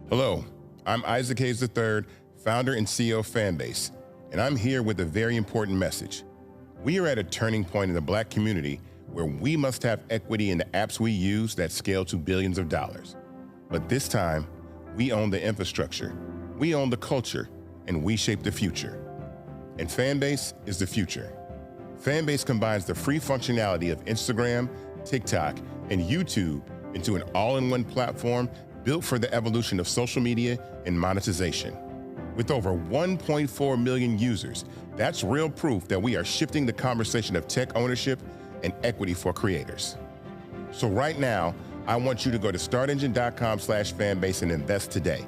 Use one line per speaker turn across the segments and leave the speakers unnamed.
Hello, I'm Isaac Hayes III, founder and CEO of Fanbase, and I'm here with a very important message. We are at a turning point in the Black community where we must have equity in the apps we use that scale to billions of dollars. But this time, we own the infrastructure, we own the culture, and we shape the future. And Fanbase is the future. Fanbase combines the free functionality of Instagram, TikTok, and YouTube into an all-in-one platform built for the evolution of social media and monetization. With over 1.4 million users, that's real proof that we are shifting the conversation of tech ownership and equity for creators. So right now, I want you to go to startengine.com/fanbase and invest today.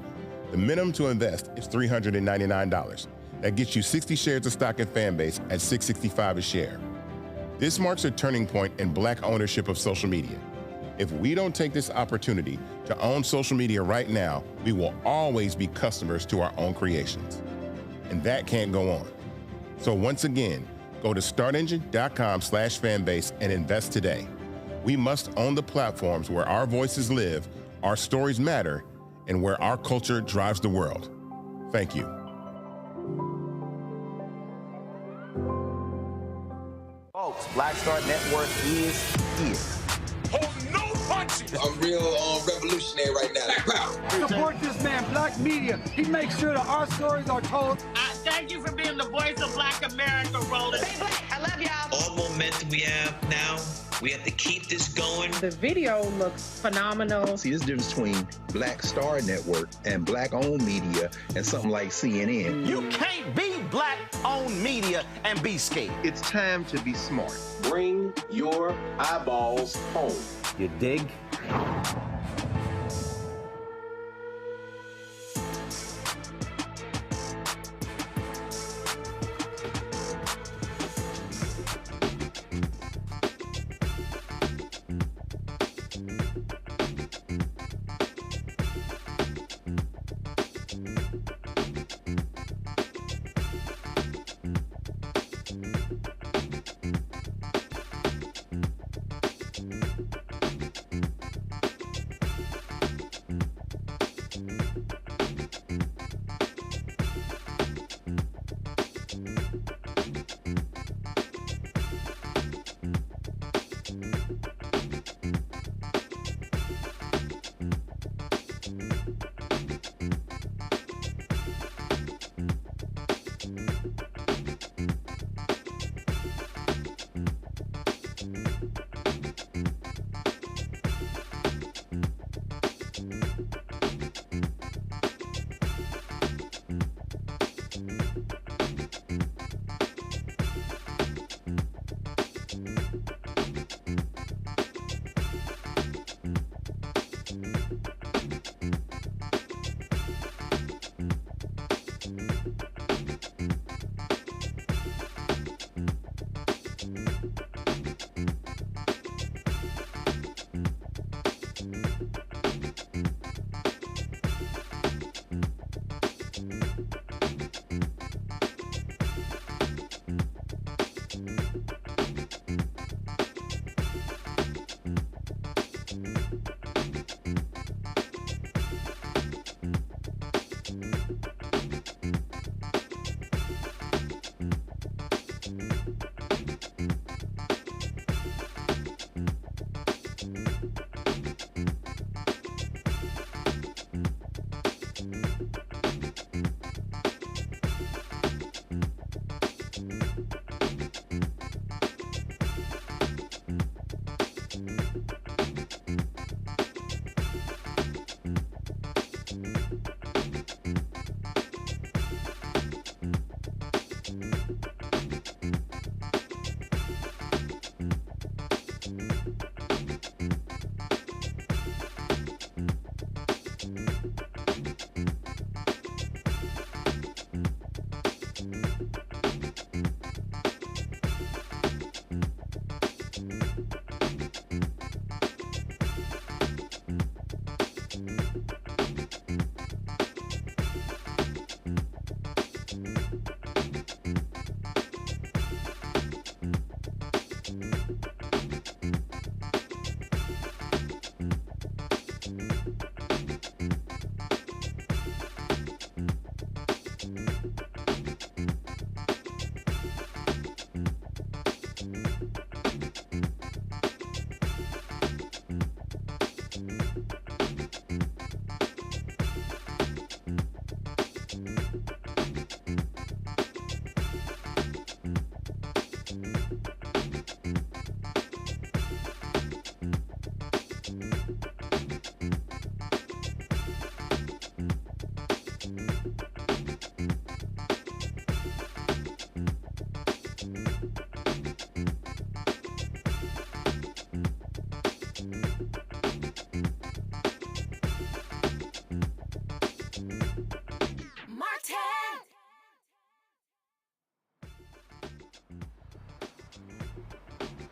The minimum to invest is $399. That gets you 60 shares of stock in Fanbase at $665 a share. This marks a turning point in Black ownership of social media. If we don't take this opportunity to own social media right now, we will always be customers to our own creations. And that can't go on. So once again, go to startengine.com/fanbase and invest today. We must own the platforms where our voices live, our stories matter, and where our culture drives the world. Thank you.
Folks, Black Star Network is here.
Hold no punches!
I'm real revolutionary right now.
Support this man, Black Media. He makes sure that our stories are told.
Thank you for being the voice of Black America, Roland.
Stay Black. I love y'all.
All momentum we have now, we have to keep this going.
The video looks phenomenal.
See, this difference between Black Star Network and Black-owned media and something like CNN.
You can't be Black-owned media and be scared.
It's time to be smart.
Bring your eyeballs home.
You dig?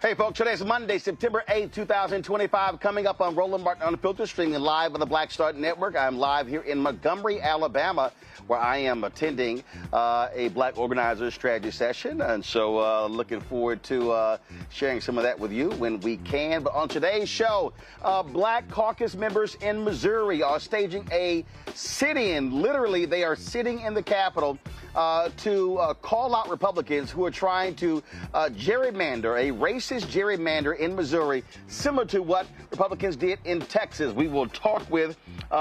Hey, folks, today's Monday, September 8th, 2025. Coming up on Roland Martin Unfiltered, streaming live on the Black Star Network. I'm live here in Montgomery, Alabama, where I am attending a Black Organizers Strategy session. And so looking forward to sharing some of that with you when we can. But on today's show, Black caucus members in Missouri are staging a sit-in. Literally, they are sitting in the Capitol to call out Republicans who are trying to gerrymander, a racist gerrymander in Missouri, similar to what Republicans did in Texas. We will talk with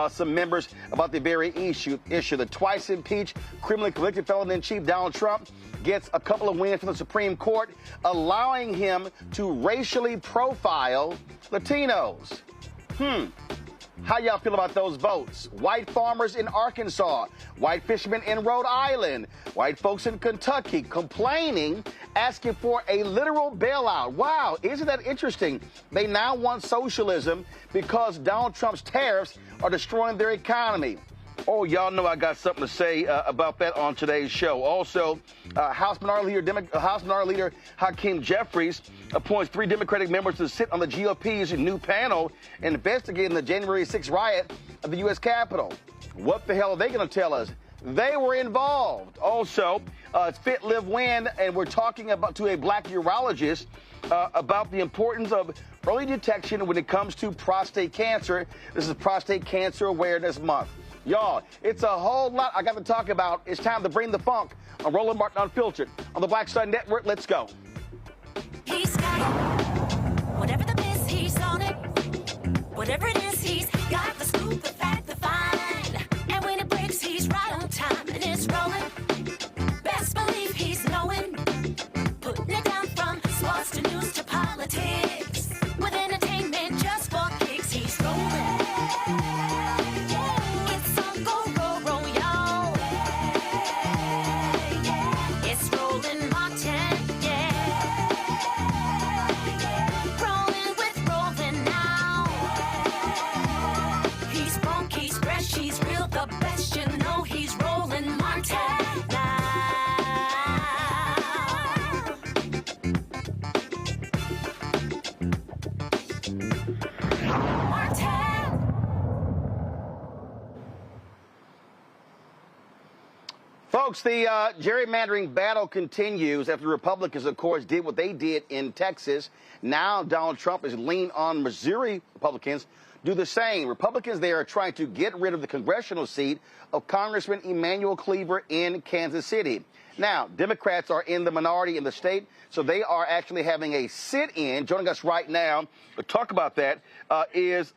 some members about the very issue. The twice impeached, criminally convicted felon-in-chief Donald Trump gets a couple of wins from the Supreme Court, allowing him to racially profile Latinos. How y'all feel about those votes? White farmers in Arkansas, white fishermen in Rhode Island, white folks in Kentucky complaining, asking for a literal bailout. Wow, isn't that interesting? They now want socialism because Donald Trump's tariffs are destroying their economy. Oh, y'all know I got something to say about that on today's show. Also, House Minority Leader Hakeem Jeffries appoints 3 Democratic members to sit on the GOP's new panel investigating the January 6th riot at the U.S. Capitol. What the hell are they going to tell us? They were involved. Also, it's Fit, Live, Win, and we're talking to a Black urologist about the importance of early detection when it comes to prostate cancer. This is Prostate Cancer Awareness Month. Y'all, it's a whole lot I got to talk about. It's time to bring the funk on Roland Martin Unfiltered on the Black Star Network. Let's go.
He's got it. Whatever the miss, he's on it. Whatever it is, he's got the scoop, the fact, the find. And when it breaks, he's right on time and it's rolling. Best believe he's knowing. Putting it down from sports to news to politics. With entertainment just for kicks, he's rolling.
Folks, the gerrymandering battle continues after the Republicans, of course, did what they did in Texas. Now Donald Trump is leaning on Missouri Republicans do the same. Republicans there are trying to get rid of the congressional seat of Congressman Emanuel Cleaver in Kansas City. Now, Democrats are in the minority in the state, so they are actually having a sit-in. Joining us right now to talk about that is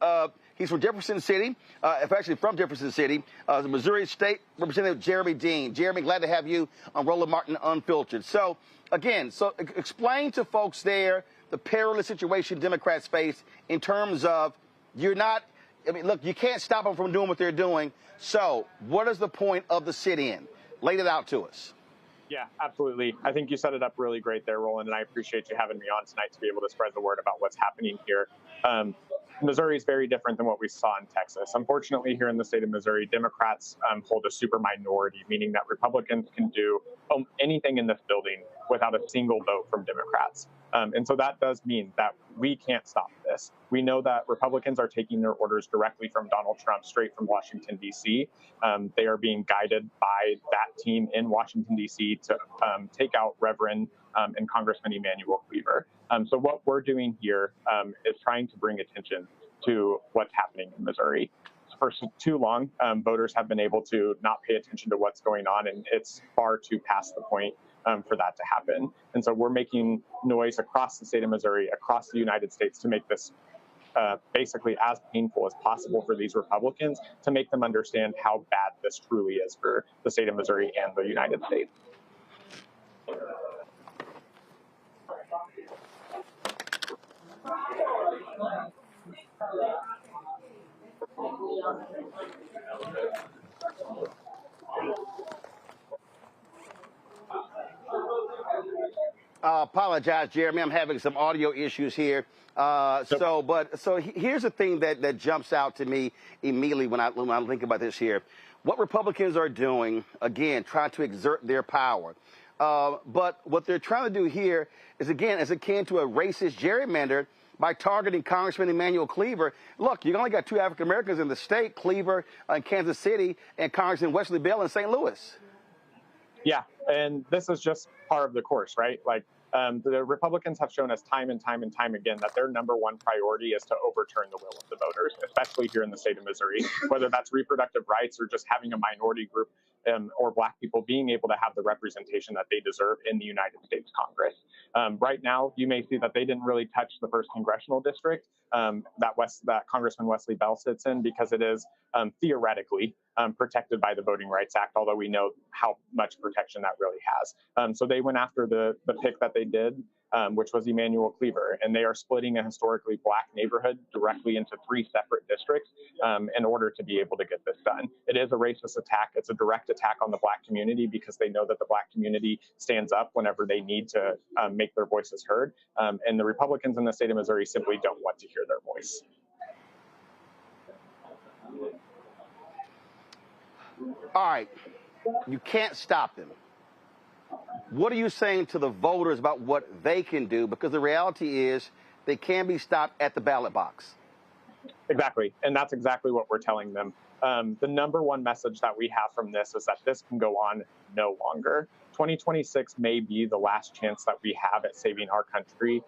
he's from Jefferson City, actually from Jefferson City, the Missouri State Representative Jeremy Dean. Jeremy, glad to have you on Roland Martin Unfiltered. So, again, explain to folks there the perilous situation Democrats face in terms of look, you can't stop them from doing what they're doing. So what is the point of the sit-in? Lay it out to us.
Yeah, absolutely. I think you set it up really great there, Roland, and I appreciate you having me on tonight to be able to spread the word about what's happening here. Missouri is very different than what we saw in Texas. Unfortunately, here in the state of Missouri, Democrats hold a super minority, meaning that Republicans can do anything in this building without a single vote from Democrats. And so that does mean that we can't stop this. We know that Republicans are taking their orders directly from Donald Trump, straight from Washington, D.C. They are being guided by that team in Washington, D.C. to take out Reverend and Congressman Emanuel Cleaver. So what we're doing here is trying to bring attention to what's happening in Missouri. For too long, voters have been able to not pay attention to what's going on, and it's far too past the point for that to happen. And so we're making noise across the state of Missouri, across the United States, to make this basically as painful as possible for these Republicans, to make them understand how bad this truly is for the state of Missouri and the United States.
I apologize, Jeremy. I'm having some audio issues here. So here's the thing that jumps out to me immediately when I think about this here. What Republicans are doing, again, trying to exert their power. But what they're trying to do here is, again, is akin to a racist gerrymander by targeting Congressman Emanuel Cleaver. Look, you only got 2 African Americans in the state, Cleaver in Kansas City and Congressman Wesley Bell in St. Louis.
Yeah, and this is just part of the course, right? Like, the Republicans have shown us time and time and time again that their number one priority is to overturn the will of the voters, especially here in the state of Missouri, whether that's reproductive rights or just having a minority group or Black people being able to have the representation that they deserve in the United States Congress. Right now, you may see that they didn't really touch the 1st congressional district that Congressman Wesley Bell sits in, because it is theoretically protected by the Voting Rights Act, although we know how much protection that really has. So they went after the pick that they did, which was Emanuel Cleaver, and they are splitting a historically Black neighborhood directly into 3 separate districts in order to be able to get this done. It is a racist attack. It's a direct attack on the Black community, because they know that the Black community stands up whenever they need to make their voices heard. And the Republicans in the state of Missouri simply don't want to hear their voice.
All right, you can't stop them. What are you saying to the voters about what they can do? Because the reality is they can be stopped at the ballot box.
Exactly, and that's exactly what we're telling them. The number one message that we have from this is that this can go on no longer. 2026 may be the last chance that we have at saving our country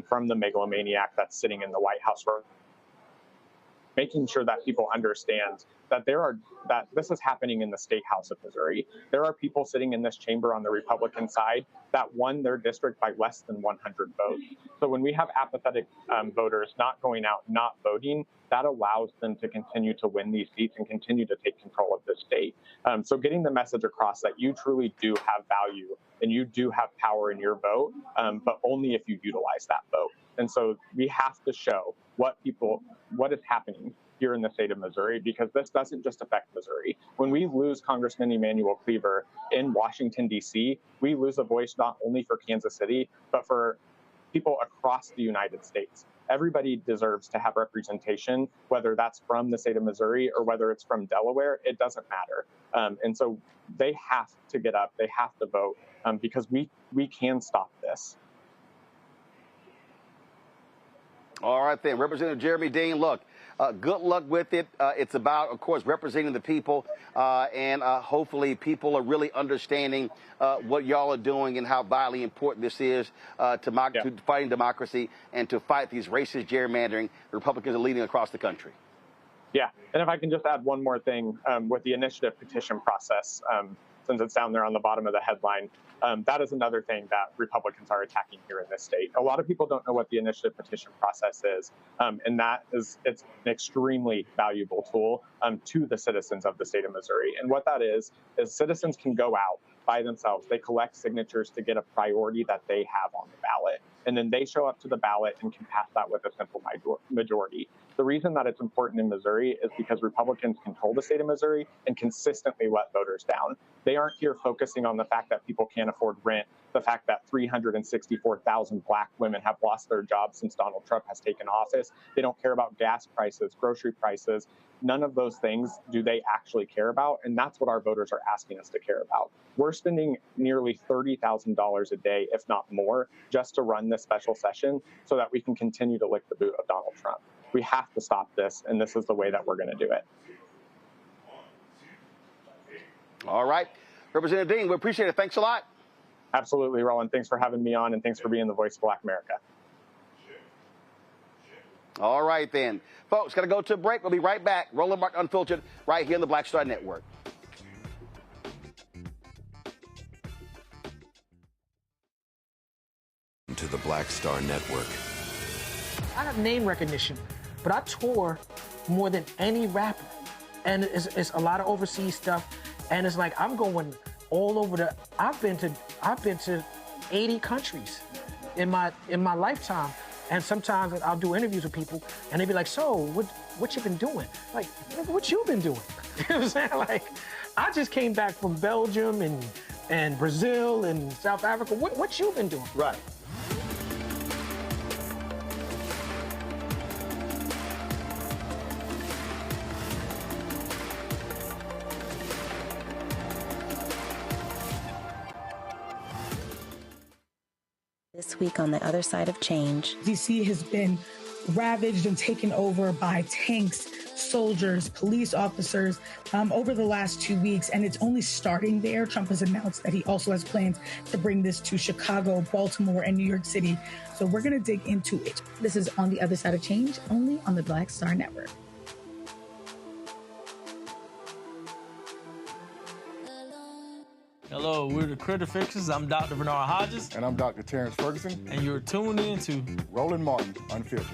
from the megalomaniac that's sitting in the White House, making sure that people understand that that this is happening in the State House of Missouri. There are people sitting in this chamber on the Republican side that won their district by less than 100 votes. So when we have apathetic voters not going out, not voting, that allows them to continue to win these seats and continue to take control of the state. So getting the message across that you truly do have value and you do have power in your vote, but only if you utilize that vote. And so we have to show what is happening here in the state of Missouri, because this doesn't just affect Missouri. When we lose Congressman Emanuel Cleaver in Washington, D.C., we lose a voice not only for Kansas City, but for people across the United States. Everybody deserves to have representation, whether that's from the state of Missouri or whether it's from Delaware, it doesn't matter. And so they have to get up, they have to vote, because we can stop this.
All right, then. Representative Jeremy Dean, look, good luck with it. It's about, of course, representing the people, and hopefully people are really understanding what y'all are doing and how vitally important this is to fighting democracy and to fight these racist gerrymandering the Republicans are leading across the country.
Yeah, and if I can just add one more thing with the initiative petition process, since it's down there on the bottom of the headline, that is another thing that Republicans are attacking here in this state. A lot of people don't know what the initiative petition process is, and it's an extremely valuable tool to the citizens of the state of Missouri. And what that is citizens can go out by themselves. They collect signatures to get a priority that they have on the ballot, and then they show up to the ballot and can pass that with a simple majority. The reason that it's important in Missouri is because Republicans control the state of Missouri and consistently let voters down. They aren't here focusing on the fact that people can't afford rent, the fact that 364,000 Black women have lost their jobs since Donald Trump has taken office. They don't care about gas prices, grocery prices. None of those things do they actually care about, and that's what our voters are asking us to care about. We're spending nearly $30,000 a day, if not more, just to run this special session so that we can continue to lick the boot of Donald Trump. We have to stop this, and this is the way that we're going to do it.
All right. Representative Dean, we appreciate it. Thanks a lot.
Absolutely, Roland. Thanks for having me on, and thanks for being the voice of Black America.
All right, then. Folks, got to go to a break. We'll be right back. Roland Martin Unfiltered right here on the Black Star Network.
To the Black Star Network.
I have name recognition, but I tour more than any rapper. And it's a lot of overseas stuff. And it's like I'm going all over I've been to 80 countries in my lifetime. And sometimes I'll do interviews with people and they be like, so what you been doing? Like, what you been doing? You know what I'm saying? Like, I just came back from Belgium and Brazil and South Africa. What you been doing?
Right.
This week on The Other Side of Change.
D.C. has been ravaged and taken over by tanks, soldiers, police officers over the last 2 weeks, and it's only starting there. Trump has announced that he also has plans to bring this to Chicago, Baltimore, and New York City. So we're going to dig into it. This is On the Other Side of Change, only on the Black Star Network.
Hello, we're the Critter Fixers. I'm Dr. Bernard Hodges.
And I'm Dr. Terrence Ferguson.
And you're tuned in to
Roland Martin Unfiltered.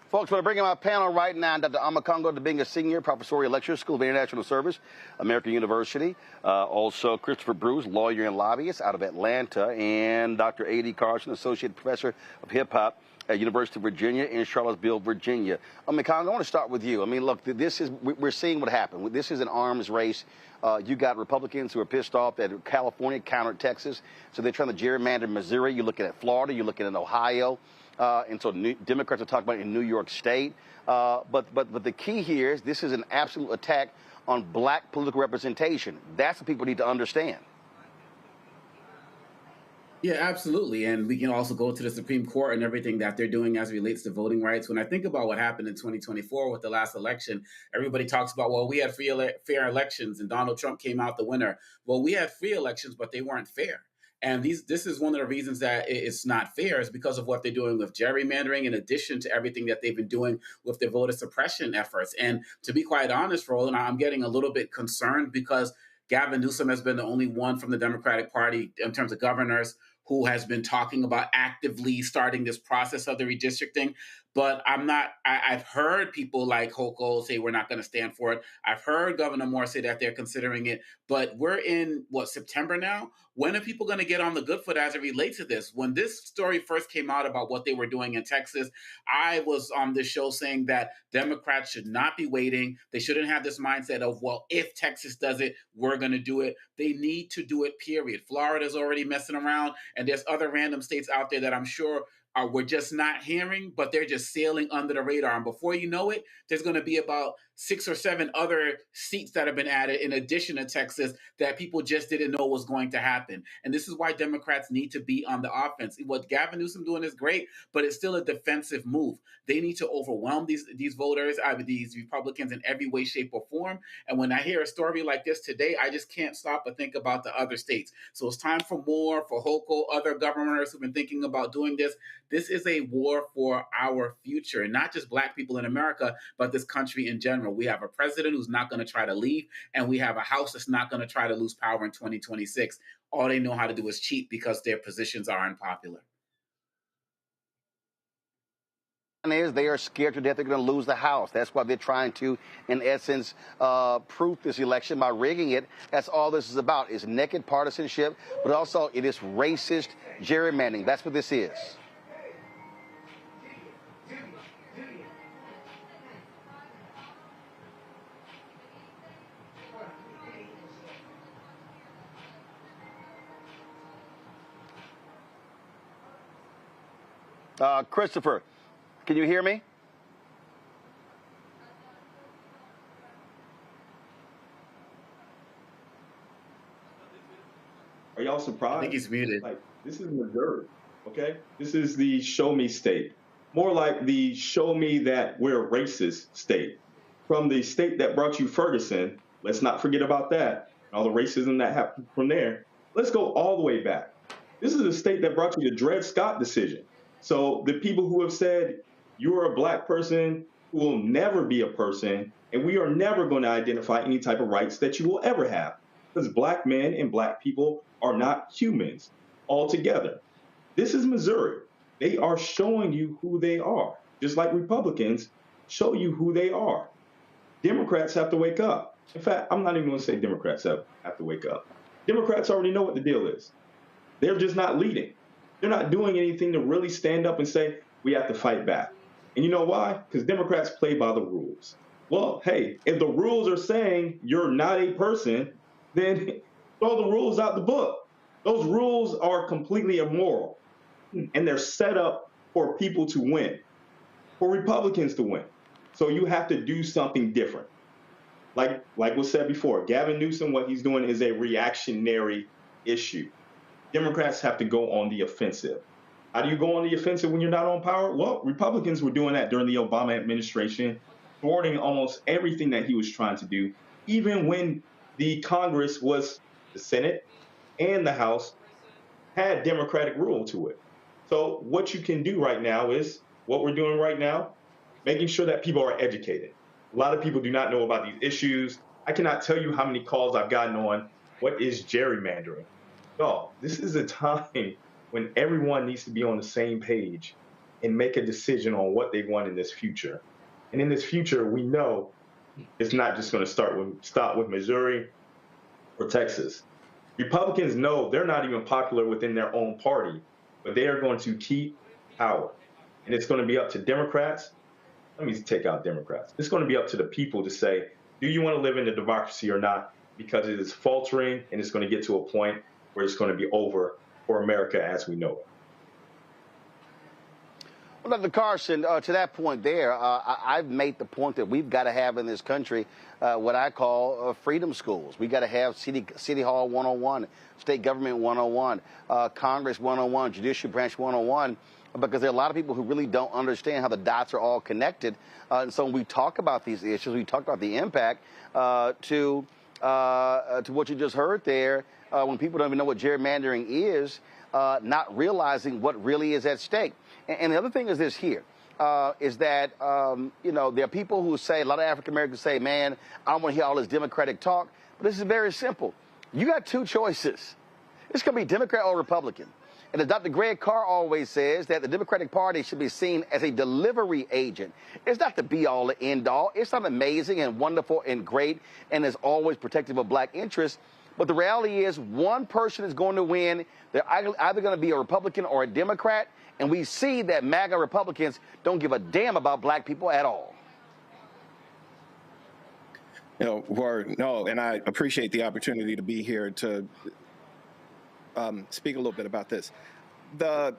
Folks, we're bringing my panel right now, Dr. Amakongo Dibinga Sr., Professorial Lecturer, School of International Service, American University. Also, Christopher Bruce, lawyer and lobbyist out of Atlanta. And Dr. A.D. Carson, Associate Professor of Hip Hop at University of Virginia in Charlottesville, Virginia. Amakongo, I want to start with you. I mean, look, we're seeing what happened. This is an arms race. You got Republicans who are pissed off that California countered Texas, so they're trying to gerrymander Missouri. You're looking at Florida. You're looking at Ohio. And so Democrats are talking about it in New York State. But the key here is this is an absolute attack on black political representation. That's what people need to understand.
Yeah, absolutely. And we can also go to the Supreme Court and everything that they're doing as relates to voting rights. When I think about what happened in 2024 with the last election, everybody talks about, well, we had fair elections and Donald Trump came out the winner. Well, we had free elections, but they weren't fair. And this is one of the reasons that it's not fair is because of what they're doing with gerrymandering, in addition to everything that they've been doing with their voter suppression efforts. And to be quite honest, Roland, I'm getting a little bit concerned because Gavin Newsom has been the only one from the Democratic Party in terms of governors who has been talking about actively starting this process of the redistricting. But I've heard people like Hochul say we're not going to stand for it. I've heard Governor Moore say that they're considering it. But we're in, September now? When are people going to get on the good foot as it relates to this? When this story first came out about what they were doing in Texas, I was on this show saying that Democrats should not be waiting. They shouldn't have this mindset of, well, if Texas does it, we're going to do it. They need to do it, period. Florida's already messing around, and there's other random states out there that I'm sure we're just not hearing, but they're just sailing under the radar. And before you know it, there's going to be about 6 or 7 other seats that have been added in addition to Texas that people just didn't know was going to happen. And this is why Democrats need to be on the offense. What Gavin Newsom doing is great, but it's still a defensive move. They need to overwhelm these voters, these Republicans in every way, shape, or form. And when I hear a story like this today, I just can't stop but think about the other states. So it's time for Moore, for Hochul, other governors who've been thinking about doing this. This is a war for our future, and not just Black people in America, but this country in general. We have a president who's not going to try to leave, and we have a House that's not going to try to lose power in 2026. All they know how to do is cheat because their positions are unpopular.
Is they are scared to death they're going to lose the House. That's why they're trying to, in essence, proof this election by rigging it. That's all this is about, is naked partisanship, but also it is racist gerrymandering. That's what this is. Christopher, can you hear me?
Are y'all surprised?
I think he's muted.
Like, this is Missouri, okay? This is the show me state. More like the show me that we're racist state. From the state that brought you Ferguson, let's not forget about that, and all the racism that happened from there. Let's go all the way back. This is a state that brought you the Dred Scott decision. So the people who have said you're a Black person who will never be a person, and we are never going to identify any type of rights that you will ever have, because Black men and Black people are not humans altogether. This is Missouri. They are showing you who they are, just like Republicans show you who they are. Democrats have to wake up. In fact, I'm not even going to say Democrats have to wake up. Democrats already know what the deal is. They're just not leading. They're not doing anything to really stand up and say, we have to fight back. And you know why? Because Democrats play by the rules. Well, hey, if the rules are saying you're not a person, then throw the rules out the book. Those rules are completely immoral. And they're set up for people to win, for Republicans to win. So you have to do something different. Like was said before, Gavin Newsom, what he's doing is a reactionary issue. Democrats have to go on the offensive. How do you go on the offensive when you're not on power? Well, Republicans were doing that during the Obama administration, thwarting almost everything that he was trying to do, even when the Congress was, the Senate and the House had Democratic rule to it. So what you can do right now is what we're doing right now, making sure that people are educated. A lot of people do not know about these issues. I cannot tell you how many calls I've gotten on what is gerrymandering. No, this is a time when everyone needs to be on the same page and make a decision on what they want in this future. And in this future, we know it's not just going to stop with Missouri or Texas. Republicans know they're not even popular within their own party, but they are going to keep power. And it's going to be up to Democrats. Let me take out Democrats. It's going to be up to the people to say, do you want to live in a democracy or not? Because it is faltering, and it's going to get to a point where it's going to be over for America as we know it.
Well, Dr. Carson, to that point there, I've made the point that we've got to have in this country what I call freedom schools. We've got to have City Hall 101, State Government 101, Congress 101, Judicial Branch 101, because there are a lot of people who really don't understand how the dots are all connected. And so when we talk about these issues, we talk about the impact to what you just heard there, when people don't even know what gerrymandering is, not realizing what really is at stake. And the other thing is this here, is that, you know, there are people who say, a lot of African Americans say, man, I don't want to hear all this Democratic talk. But this is very simple. You got two choices. It's going to be Democrat or Republican. And as Dr. Greg Carr always says, that the Democratic Party should be seen as a delivery agent. It's not the be-all, the end-all. It's not amazing and wonderful and great and is always protective of black interests. But the reality is one person is going to win. They're either going to be a Republican or a Democrat. And we see that MAGA Republicans don't give a damn about black people at all.
You know, no, and I appreciate the opportunity to be here to speak a little bit about this. I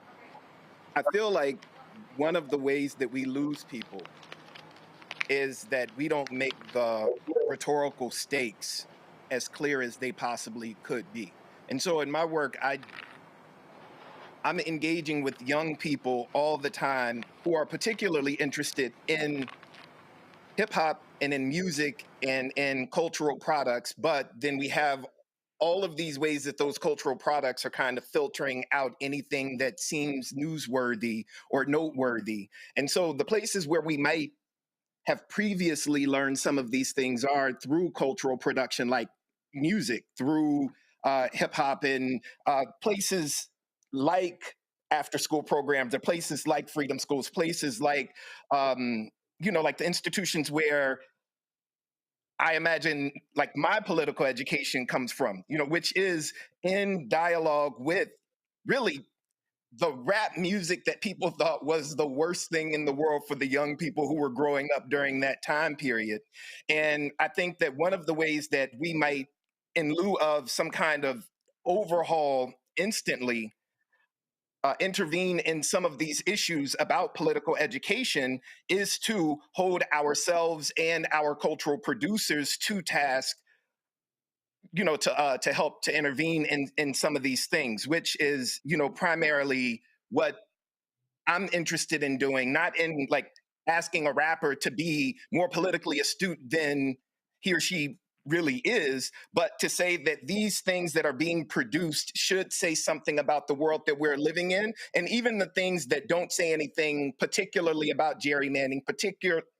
feel like one of the ways that we lose people is that we don't make the rhetorical stakes as clear as they possibly could be. And so in my work, I'm engaging with young people all the time who are particularly interested in hip hop and in music and in cultural products, but then we have all of these ways that those cultural products are kind of filtering out anything that seems newsworthy or noteworthy. And so the places where we might have previously learned some of these things are through cultural production, like music, through hip hop, and places like after-school programs, or places like freedom schools, places like, you know, like the institutions where I imagine like my political education comes from, you know, which is in dialogue with really the rap music that people thought was the worst thing in the world for the young people who were growing up during that time period. And I think that one of the ways that we might, in lieu of some kind of overhaul instantly, intervene in some of these issues about political education is to hold ourselves and our cultural producers to task, you know, to help to intervene in some of these things, which is, you know, primarily what I'm interested in doing, not in like asking a rapper to be more politically astute than he or she really is, but to say that these things that are being produced should say something about the world that we're living in, and even the things that don't say anything particularly about gerrymandering,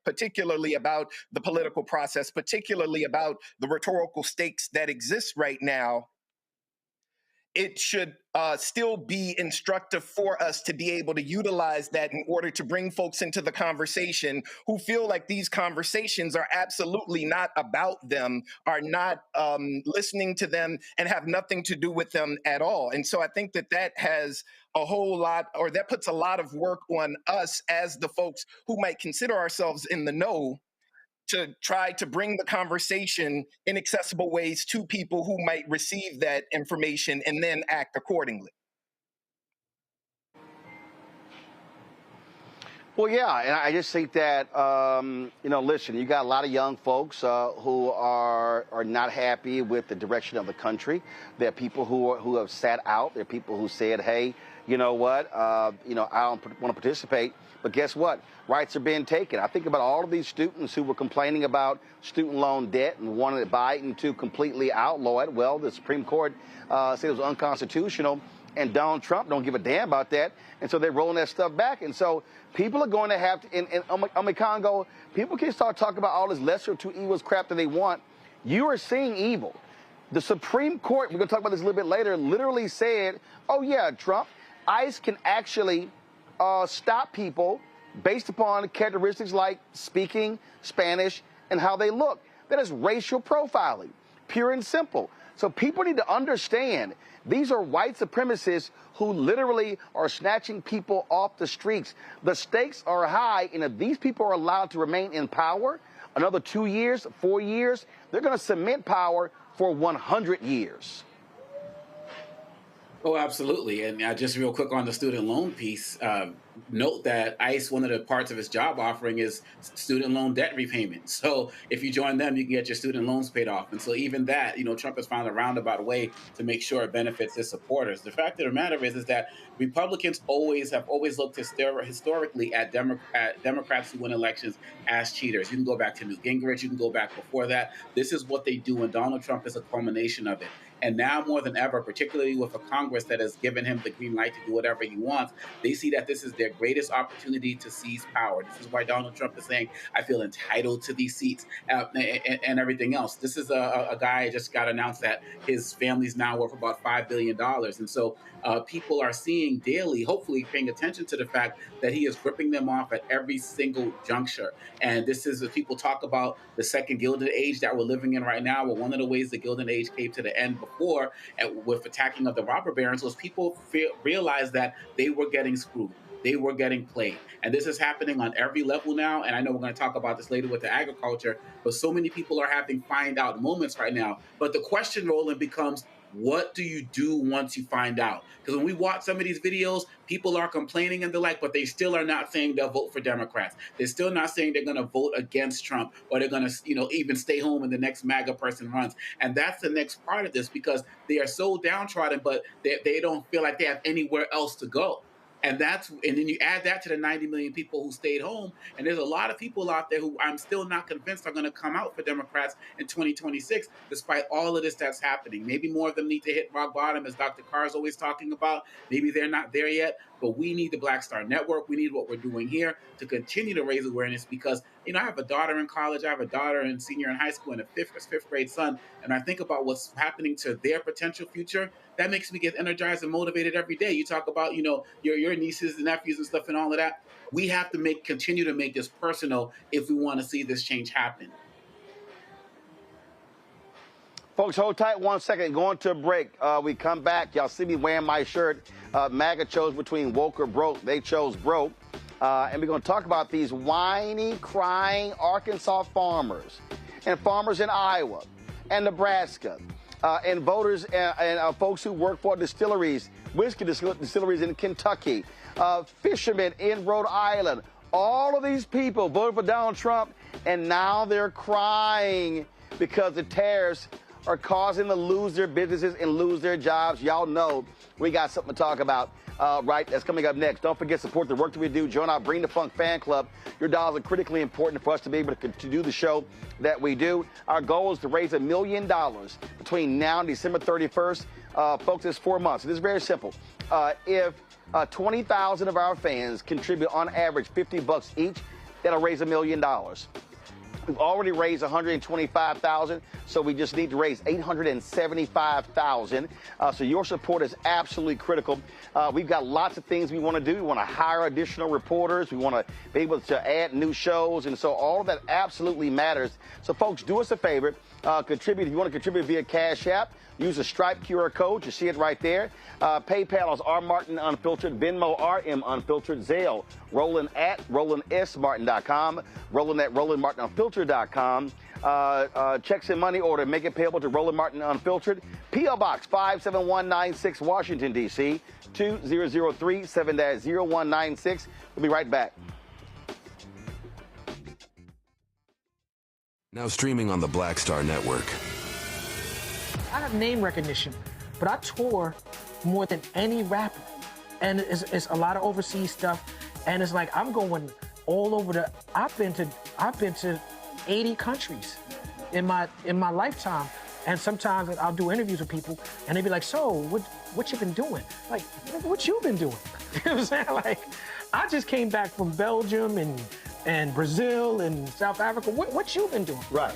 particularly about the political process, particularly about the rhetorical stakes that exist right now. It should still be instructive for us to be able to utilize that in order to bring folks into the conversation who feel like these conversations are absolutely not about them, are not listening to them, and have nothing to do with them at all. And so I think that that has a whole lot, or that puts a lot of work on us as the folks who might consider ourselves in the know, to try to bring the conversation in accessible ways to people who might receive that information and then act accordingly.
Well, yeah, and I just think that, you know, listen, you got a lot of young folks who are not happy with the direction of the country. There are people who have sat out. There are people who said, hey, you know what, you know, I don't want to participate. But guess what? Rights are being taken. I think about all of these students who were complaining about student loan debt and wanted Biden to completely outlaw it. Well, the Supreme Court said it was unconstitutional, and Donald Trump don't give a damn about that. And so they're rolling that stuff back. And so people are going to have to, in Congo, people can start talking about all this lesser of two evils crap that they want. You are seeing evil. The Supreme Court, we're going to talk about this a little bit later, literally said, oh, yeah, Trump, ICE can actually stop people based upon characteristics like speaking Spanish and how they look. That is racial profiling, pure and simple. So people need to understand these are white supremacists who literally are snatching people off the streets. The stakes are high, and if these people are allowed to remain in power another 2 years, 4 years, they're going to cement power for 100 years.
Oh, absolutely. And just real quick on the student loan piece, note that ICE, one of the parts of its job offering is student loan debt repayment. So if you join them, you can get your student loans paid off. And so even that, Trump has found a roundabout way to make sure it benefits his supporters. The fact of the matter is that Republicans have always looked historically at Democrats who win elections as cheaters. You can go back to Newt Gingrich. You can go back before that. This is what they do, and Donald Trump is a culmination of it. And now more than ever, particularly with a Congress that has given him the green light to do whatever he wants, they see that this is their greatest opportunity to seize power. This is why Donald Trump is saying, I feel entitled to these seats and everything else. This is a guy just got announced that his family's now worth about $5 billion. And so people are seeing daily, hopefully paying attention to the fact that he is ripping them off at every single juncture. And this is, as people talk about the second Gilded Age that we're living in right now, well, one of the ways the Gilded Age came to the end before with attacking of the robber barons was people realized that they were getting screwed. They were getting played. And this is happening on every level now. And I know we're going to talk about this later with the agriculture, but so many people are having find out moments right now. But the question, Roland, becomes, what do you do once you find out? Because when we watch some of these videos, people are complaining and the like, but they still are not saying they'll vote for Democrats. They're still not saying they're going to vote against Trump, or they're going to, even stay home when the next MAGA person runs. And that's the next part of this, because they are so downtrodden, but they don't feel like they have anywhere else to go. And then you add that to the 90 million people who stayed home. And there's a lot of people out there who I'm still not convinced are going to come out for Democrats in 2026, despite all of this that's happening. Maybe more of them need to hit rock bottom, as Dr. Carr is always talking about. Maybe they're not there yet, but we need the Black Star Network. We need what we're doing here to continue to raise awareness, because, I have a daughter in college. I have a daughter and senior in high school and a fifth grade son. And I think about what's happening to their potential future. That makes me get energized and motivated every day. You talk about, your nieces and nephews and stuff and all of that. We have to continue to make this personal if we want to see this change happen.
Folks, hold tight 1 second. Going to a break. We come back. Y'all see me wearing my shirt. MAGA chose between woke or broke. They chose broke. And we're going to talk about these whiny, crying Arkansas farmers and farmers in Iowa and Nebraska and voters and folks who work for distilleries, whiskey distilleries in Kentucky, fishermen in Rhode Island. All of these people voted for Donald Trump, and now they're crying because the tariffs are causing them to lose their businesses and lose their jobs. Y'all know we got something to talk about. Right, that's coming up next. Don't forget, support the work that we do. Join our Bring the Funk fan club. Your dollars are critically important for us to be able to do the show that we do. Our goal is to raise $1 million between now and December 31st. Folks, it's 4 months. It is very simple. If 20,000 of our fans contribute on average $50 each, that'll raise $1 million. We've already raised $125,000, so we just need to raise $875,000. So your support is absolutely critical. We've got lots of things we want to do. We want to hire additional reporters. We want to be able to add new shows, and so all of that absolutely matters. So, folks, do us a favor. Contribute. If you want to contribute via Cash App, use the Stripe QR code. You see it right there. PayPal is R Martin Unfiltered. Venmo RM Unfiltered. Zelle Roland at RolandSMartin.com. Roland at RolandMartinUnfiltered.com. Checks and money order. Make it payable to Roland Martin Unfiltered. P.O. Box 57196, Washington, D.C. 2003 7-0196. We'll be right back.
Now streaming on the Black Star Network.
I have name recognition, but I tour more than any rapper. And it's a lot of overseas stuff. And it's like, I'm going all over I've been to 80 countries in my lifetime. And sometimes I'll do interviews with people and they be like, so what you been doing? Like, what you been doing? You know what I'm saying? Like, I just came back from Belgium and Brazil and South Africa. What you been doing?
Right.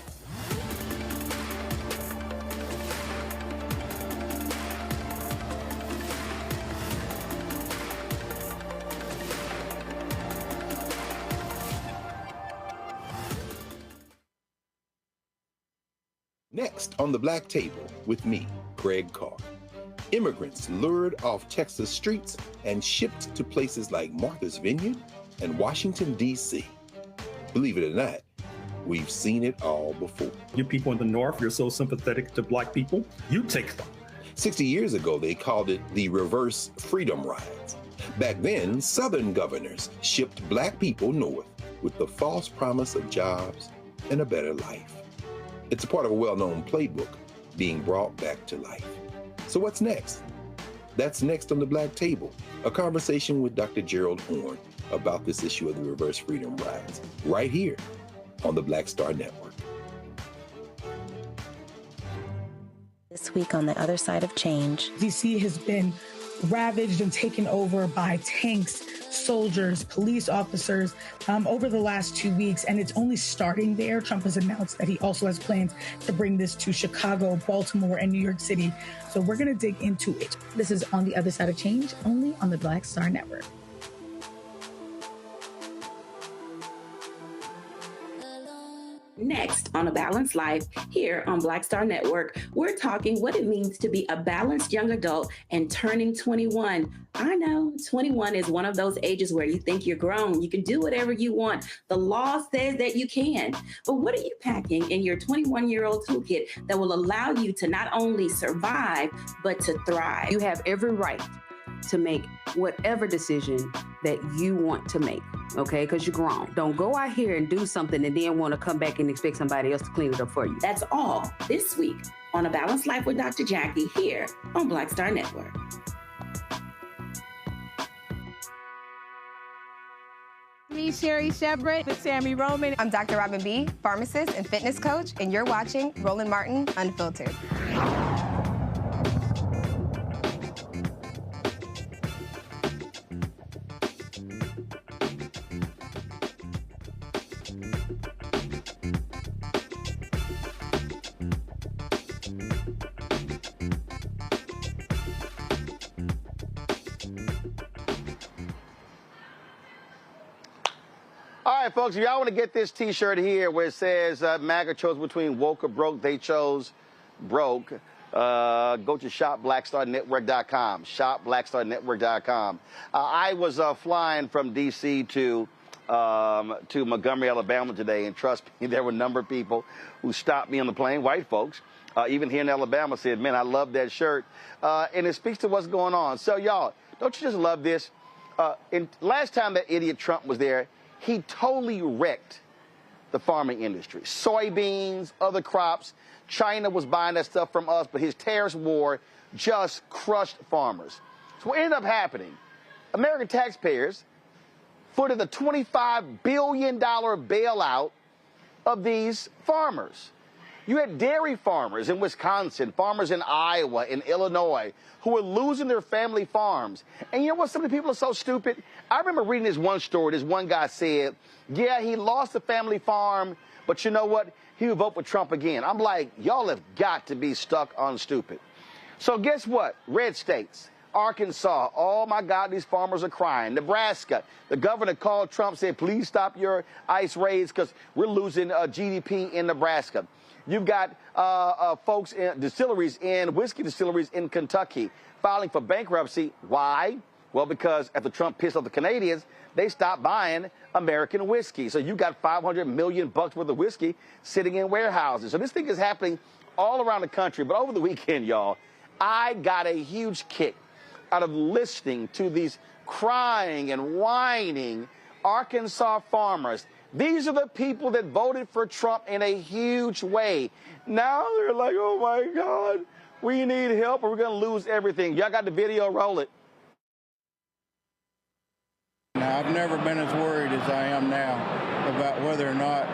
Next on the Black Table with me, Greg Carr. Immigrants lured off Texas streets and shipped to places like Martha's Vineyard and Washington, D.C. Believe it or not, we've seen it all before.
You people in the North, you're so sympathetic to Black people. You take them.
60 years ago, they called it the reverse freedom riots. Back then, Southern governors shipped black people north with the false promise of jobs and a better life. It's a part of a well-known playbook being brought back to life. So what's next? That's next on the Black Table, a conversation with Dr. Gerald Horne about this issue of the reverse freedom riots, right here on the Black Star Network.
This week on the other side of change,
DC has been ravaged and taken over by tanks, soldiers, police officers over the last 2 weeks, and it's only starting there. Trump has announced that he also has plans to bring this to Chicago, Baltimore, and New York City. So we're going to dig into it.
This is On the Other Side of Change, only on the Black Star Network.
Next on A Balanced Life, here on Black Star Network, we're talking what it means to be a balanced young adult and turning 21. I know 21 is one of those ages where you think you're grown. You can do whatever you want. The law says that you can. But what are you packing in your 21-year-old toolkit that will allow you to not only survive, but to thrive?
You have every right to make whatever decision that you want to make, okay? Because you're grown. Don't go out here and do something and then want to come back and expect somebody else to clean it up for you.
That's all this week on A Balanced Life with Dr. Jackie here on Black Star Network.
Me, Sherry Shepard, with Sammy Roman.
I'm Dr. Robin B., pharmacist and fitness coach, and you're watching Roland Martin Unfiltered.
All right, folks, if y'all want to get this T-shirt here where it says MAGA chose between woke or broke, they chose broke, go to shopblackstarnetwork.com, shopblackstarnetwork.com. I was flying from D.C. to Montgomery, Alabama today, and trust me, there were a number of people who stopped me on the plane, white folks, even here in Alabama, said, man, I love that shirt, and it speaks to what's going on. So, y'all, don't you just love this? Last time that idiot Trump was there, he totally wrecked the farming industry. Soybeans, other crops. China was buying that stuff from us, but his tariff war just crushed farmers. So what ended up happening, American taxpayers footed the $25 billion bailout of these farmers. You had dairy farmers in Wisconsin, farmers in Iowa, in Illinois, who were losing their family farms. And you know what? Some of the people are so stupid. I remember reading this one story. This one guy said, yeah, he lost a family farm, but you know what? He would vote for Trump again. I'm like, y'all have got to be stuck on stupid. So guess what? Red states. Arkansas, oh my God, these farmers are crying. Nebraska, the governor called Trump, said, please stop your ICE raids because we're losing GDP in Nebraska. You've got folks in distilleries, whiskey distilleries in Kentucky filing for bankruptcy. Why? Well, because after Trump pissed off the Canadians, they stopped buying American whiskey. So you got $500 million worth of whiskey sitting in warehouses. So this thing is happening all around the country. But over the weekend, y'all, I got a huge kick out of listening to these crying and whining Arkansas farmers. These are the people that voted for Trump in a huge way. Now they're like, oh my God, we need help or we're going to lose everything. Y'all got the video, roll it.
Now, I've never been as worried as I am now about whether or not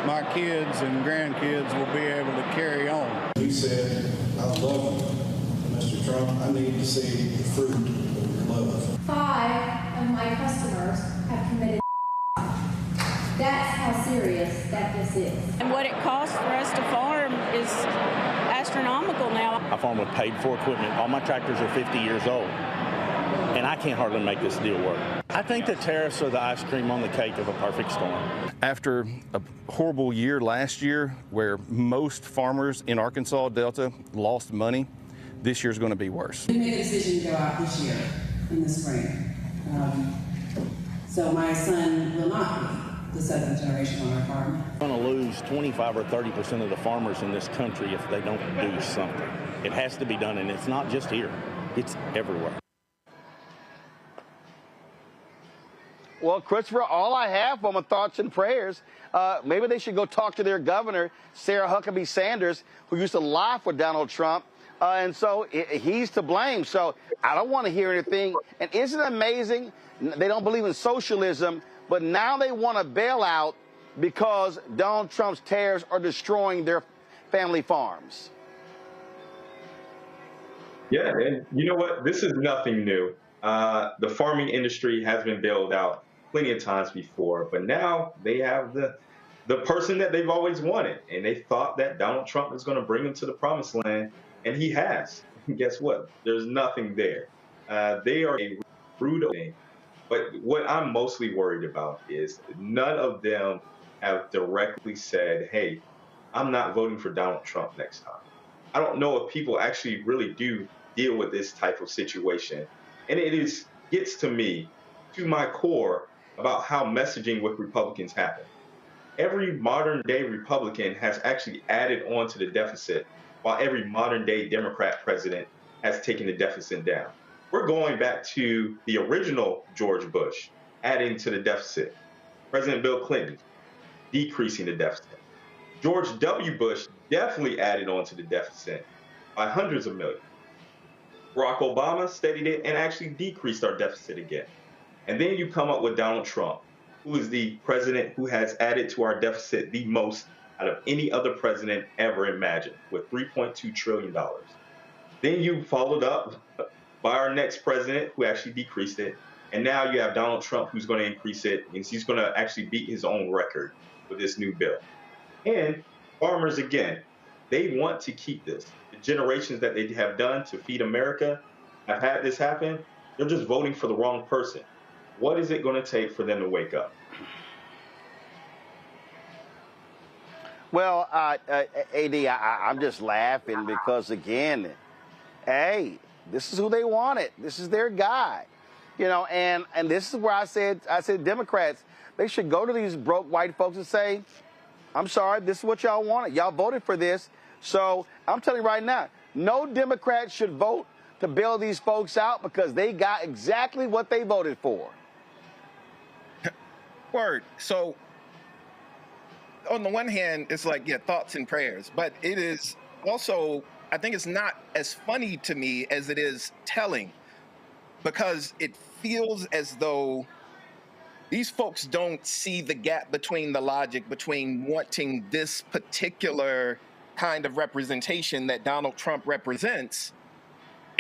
my kids and grandkids will be able to carry on.
He said, I love you, Mr. Trump. I need to see the fruit of your love. 5 of my customers have committed.
That's how serious that this is.
And what it costs for us to farm is astronomical now.
I farm with paid-for equipment. All my tractors are 50 years old, and I can't hardly make this deal work. I think the tariffs are the ice cream on the cake of a perfect storm.
After a horrible year last year where most farmers in Arkansas Delta lost money, this year's going to be worse.
We made a decision to go out this year in the spring. So my son will not be the seventh generation on our farm.
We're going to lose 25 or 30% of the farmers in this country if they don't do something. It has to be done, and it's not just here. It's everywhere.
Well, Christopher, all I have are my thoughts and prayers. Maybe they should go talk to their governor, Sarah Huckabee Sanders, who used to lie for Donald Trump. And so he's to blame. So I don't want to hear anything. And isn't it amazing? They don't believe in socialism, but now they want a bailout because Donald Trump's tariffs are destroying their family farms.
Yeah, and you know what? This is nothing new. The farming industry has been bailed out plenty of times before, but now they have the person that they've always wanted, and they thought that Donald Trump was going to bring them to the promised land, and he has. And guess what? There's nothing there. They are a brutal thing. But what I'm mostly worried about is none of them have directly said, hey, I'm not voting for Donald Trump next time. I don't know if people actually really do deal with this type of situation. And it gets to me, to my core, about how messaging with Republicans happen. Every modern day Republican has actually added on to the deficit, while every modern day Democrat president has taken the deficit down. We're going back to the original George Bush, adding to the deficit. President Bill Clinton, decreasing the deficit. George W. Bush definitely added on to the deficit by hundreds of millions. Barack Obama steadied it and actually decreased our deficit again. And then you come up with Donald Trump, who is the president who has added to our deficit the most out of any other president ever imagined, with $3.2 trillion. Then you followed up by our next president, who actually decreased it. And now you have Donald Trump, who's going to increase it, and he's going to actually beat his own record with this new bill. And farmers, again, they want to keep this. The generations that they have done to feed America have had this happen. They're just voting for the wrong person. What is it going to take for them to wake up?
Well, AD, I'm just laughing because, again, hey, this is who they wanted. This is their guy. You know, and this is where I said Democrats, they should go to these broke white folks and say, I'm sorry, this is what y'all wanted. Y'all voted for this. So I'm telling you right now, no Democrat should vote to bail these folks out because they got exactly what they voted for.
Word. So on the one hand, it's like, yeah, thoughts and prayers, but it is also, I think it's not as funny to me as it is telling, because it feels as though these folks don't see the gap between the logic between wanting this particular kind of representation that Donald Trump represents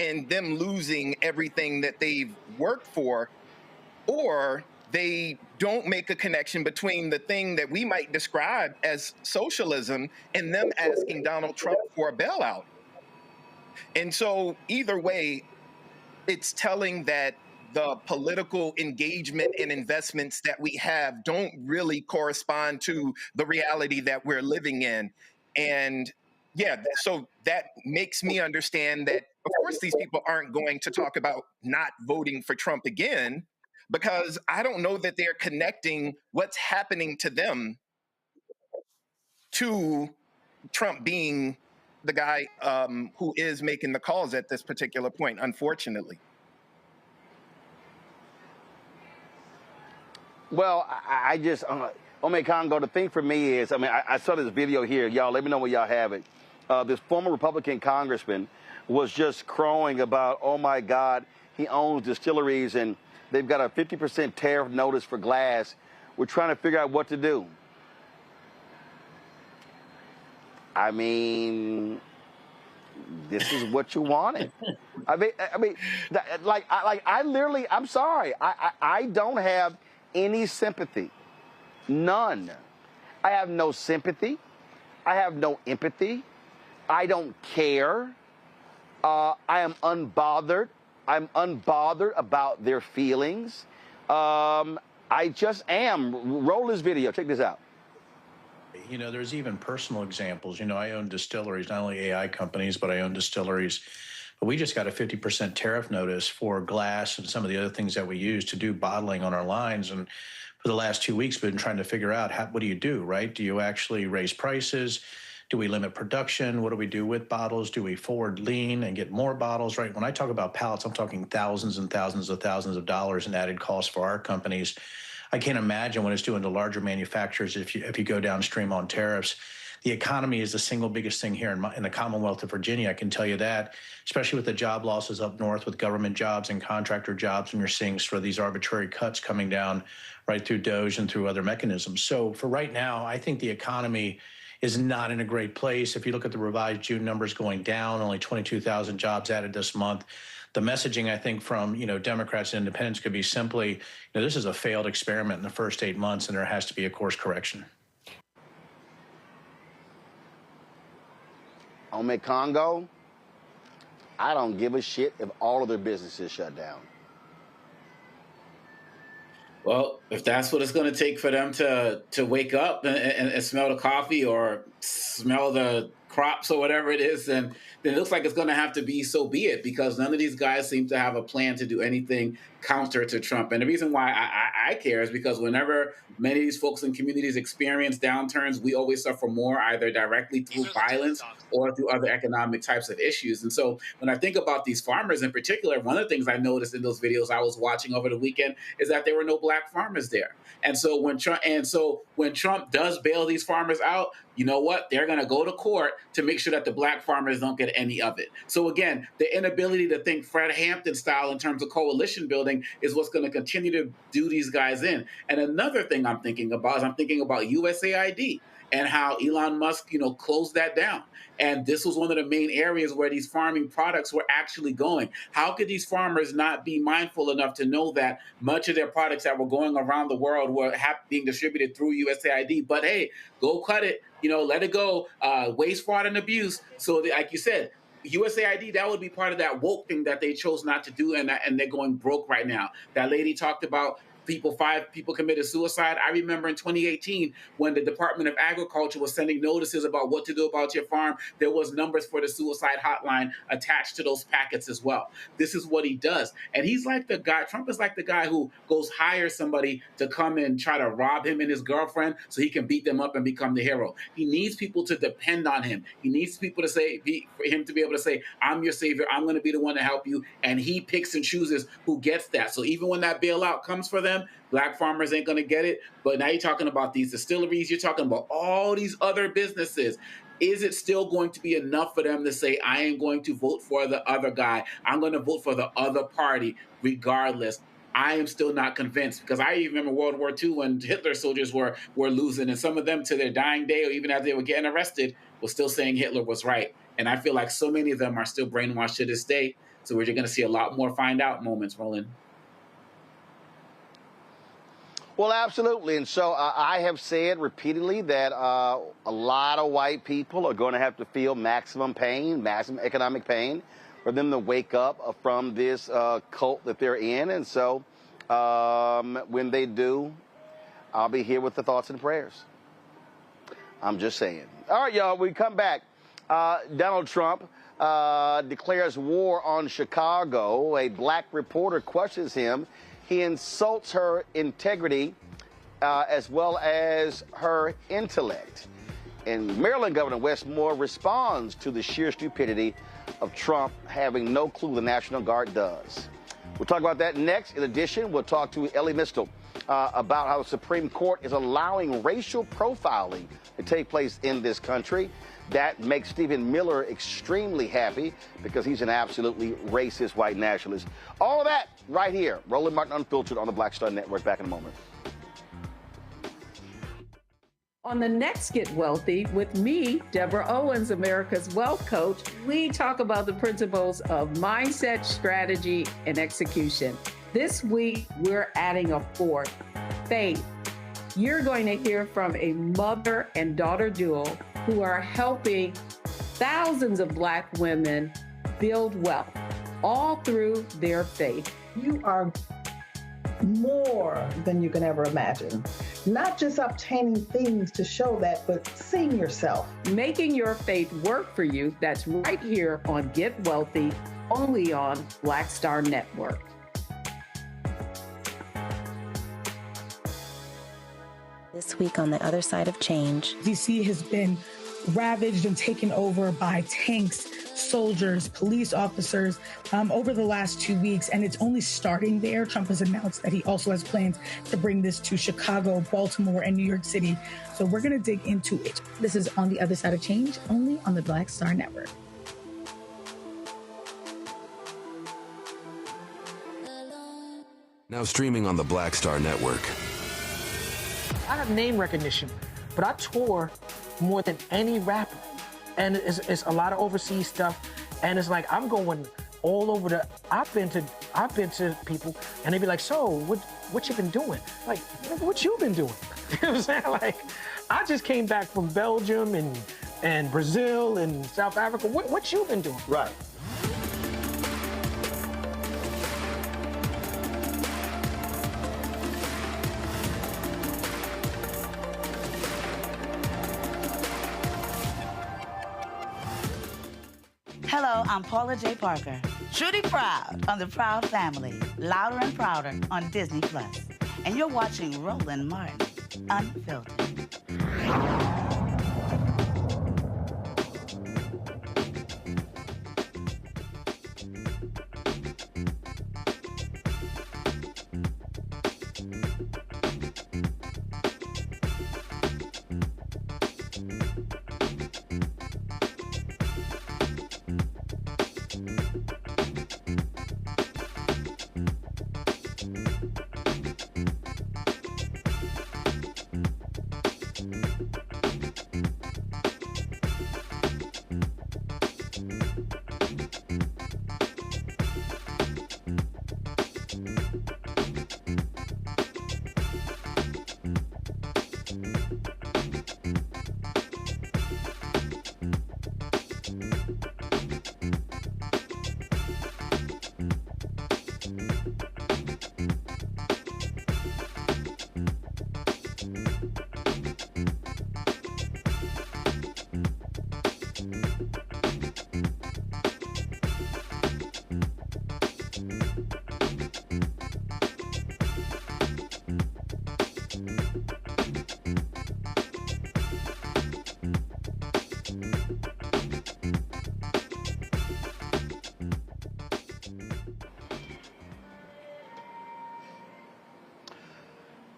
and them losing everything that they've worked for, or they don't make a connection between the thing that we might describe as socialism and them asking Donald Trump for a bailout. And so either way, it's telling that the political engagement and investments that we have don't really correspond to the reality that we're living in. And yeah, so that makes me understand that, of course, these people aren't going to talk about not voting for Trump again, because I don't know that they're connecting what's happening to them to Trump being the guy who is making the calls at this particular point, unfortunately.
Well, I just, Ome Congo, the thing for me is, I mean, I saw this video here. Y'all, let me know where y'all have it. This former Republican congressman was just crowing about, oh, my God, he owns distilleries and they've got a 50% tariff notice for glass. We're trying to figure out what to do. I mean, this is what you wanted. I mean, I literally, I'm sorry. I don't have any sympathy. None. I have no sympathy. I have no empathy. I don't care. I am unbothered. I'm unbothered about their feelings. I just am. Roll this video. Check this out.
You know, there's even personal examples. You know, I own distilleries, not only AI companies, but I own distilleries. But we just got a 50% tariff notice for glass and some of the other things that we use to do bottling on our lines. And for the last 2 weeks, we've been trying to figure out what do you do, right? Do you actually raise prices? Do we limit production? What do we do with bottles? Do we forward lean and get more bottles, right? When I talk about pallets, I'm talking thousands and thousands of dollars in added costs for our companies. I can't imagine what it's doing to larger manufacturers if you go downstream on tariffs. The economy is the single biggest thing here in the Commonwealth of Virginia. I can tell you that, especially with the job losses up north with government jobs and contractor jobs, and you're seeing sort of these arbitrary cuts coming down right through DOGE and through other mechanisms. So for right now, I think the economy is not in a great place. If you look at the revised June numbers going down, only 22,000 jobs added this month. The messaging, I think, from Democrats and independents could be simply, this is a failed experiment in the first 8 months, and there has to be a course correction.
On Congo, I don't give a shit if all of their businesses shut down.
Well, if that's what it's going to take for them to wake up and smell the coffee or smell the crops or whatever it is, then it looks like it's going to have to be so be it, because none of these guys seem to have a plan to do anything counter to Trump. And the reason why I care is because whenever many of these folks in communities experience downturns, we always suffer more, either directly through violence or through other economic types of issues. And so when I think about these farmers in particular, one of the things I noticed in those videos I was watching over the weekend is that there were no black farmers there. And so when Trump does bail these farmers out, you know what? They're going to go to court to make sure that the black farmers don't get any of it. So again, the inability to think Fred Hampton style in terms of coalition building is what's going to continue to do these guys in. And another thing I'm thinking about is USAID and how Elon Musk, closed that down. And this was one of the main areas where these farming products were actually going. How could these farmers not be mindful enough to know that much of their products that were going around the world were being distributed through USAID? But hey, go cut it, let it go, waste, fraud, and abuse. So like you said, USAID, that would be part of that woke thing that they chose not to do, and they're going broke right now. That lady talked about 5 people committed suicide. I remember in 2018 when the Department of Agriculture was sending notices about what to do about your farm, there was numbers for the suicide hotline attached to those packets as well. This is what he does. And he's like the guy, Trump is like the guy who goes hire somebody to come and try to rob him and his girlfriend so he can beat them up and become the hero. He needs people to depend on him. He needs people to for him to be able to say, I'm your savior, I'm going to be the one to help you. And he picks and chooses who gets that. So even when that bailout comes for them, black farmers ain't going to get it. But now you're talking about these distilleries. You're talking about all these other businesses. Is it still going to be enough for them to say, I am going to vote for the other guy? I'm going to vote for the other party regardless. I am still not convinced, because I even remember World War II when Hitler's soldiers were losing, and some of them to their dying day or even as they were getting arrested were still saying Hitler was right. And I feel like so many of them are still brainwashed to this day. So we're going to see a lot more find out moments, Roland.
Well, absolutely. And so I have said repeatedly that a lot of white people are going to have to feel maximum pain, maximum economic pain, for them to wake up from this cult that they're in. And so when they do, I'll be here with the thoughts and prayers. I'm just saying. All right, y'all, we come back. Donald Trump declares war on Chicago. A black reporter questions him. He insults her integrity as well as her intellect. And Maryland Governor Wes Moore responds to the sheer stupidity of Trump having no clue the National Guard does. We'll talk about that next. In addition, we'll talk to Elie Mystal about how the Supreme Court is allowing racial profiling to take place in this country. That makes Stephen Miller extremely happy because he's an absolutely racist white nationalist. All of that right here. Roland Martin Unfiltered on the Black Star Network. Back in a moment.
On the next Get Wealthy with me, Deborah Owens, America's Wealth Coach, we talk about the principles of mindset, strategy, and execution. This week, we're adding a fourth, faith. You're going to hear from a mother and daughter duo who are helping thousands of Black women build wealth, all through their faith.
You are more than you can ever imagine. Not just obtaining things to show that, but seeing yourself.
Making your faith work for you. That's right here on Get Wealthy, only on Black Star Network.
This week on The Other Side of Change.
DC has been ravaged and taken over by tanks, soldiers, police officers over the last 2 weeks, and it's only starting there. Trump has announced that he also has plans to bring this to Chicago, Baltimore, and New York City. So we're going to dig into it.
This is On the Other Side of Change, only on the Black Star Network.
Now streaming on the Black Star Network.
I have name recognition, but I tour more than any rapper. And it's a lot of overseas stuff. And it's like, I'm going all over I've been to people and they be like, so what you been doing? Like, what you been doing? You know what I'm saying? Like, I just came back from Belgium and Brazil and South Africa. What you been doing?
Right.
Hello, I'm Paula J. Parker. Truly proud on the Proud Family, Louder and Prouder on Disney+. And you're watching Roland Martin, Unfiltered.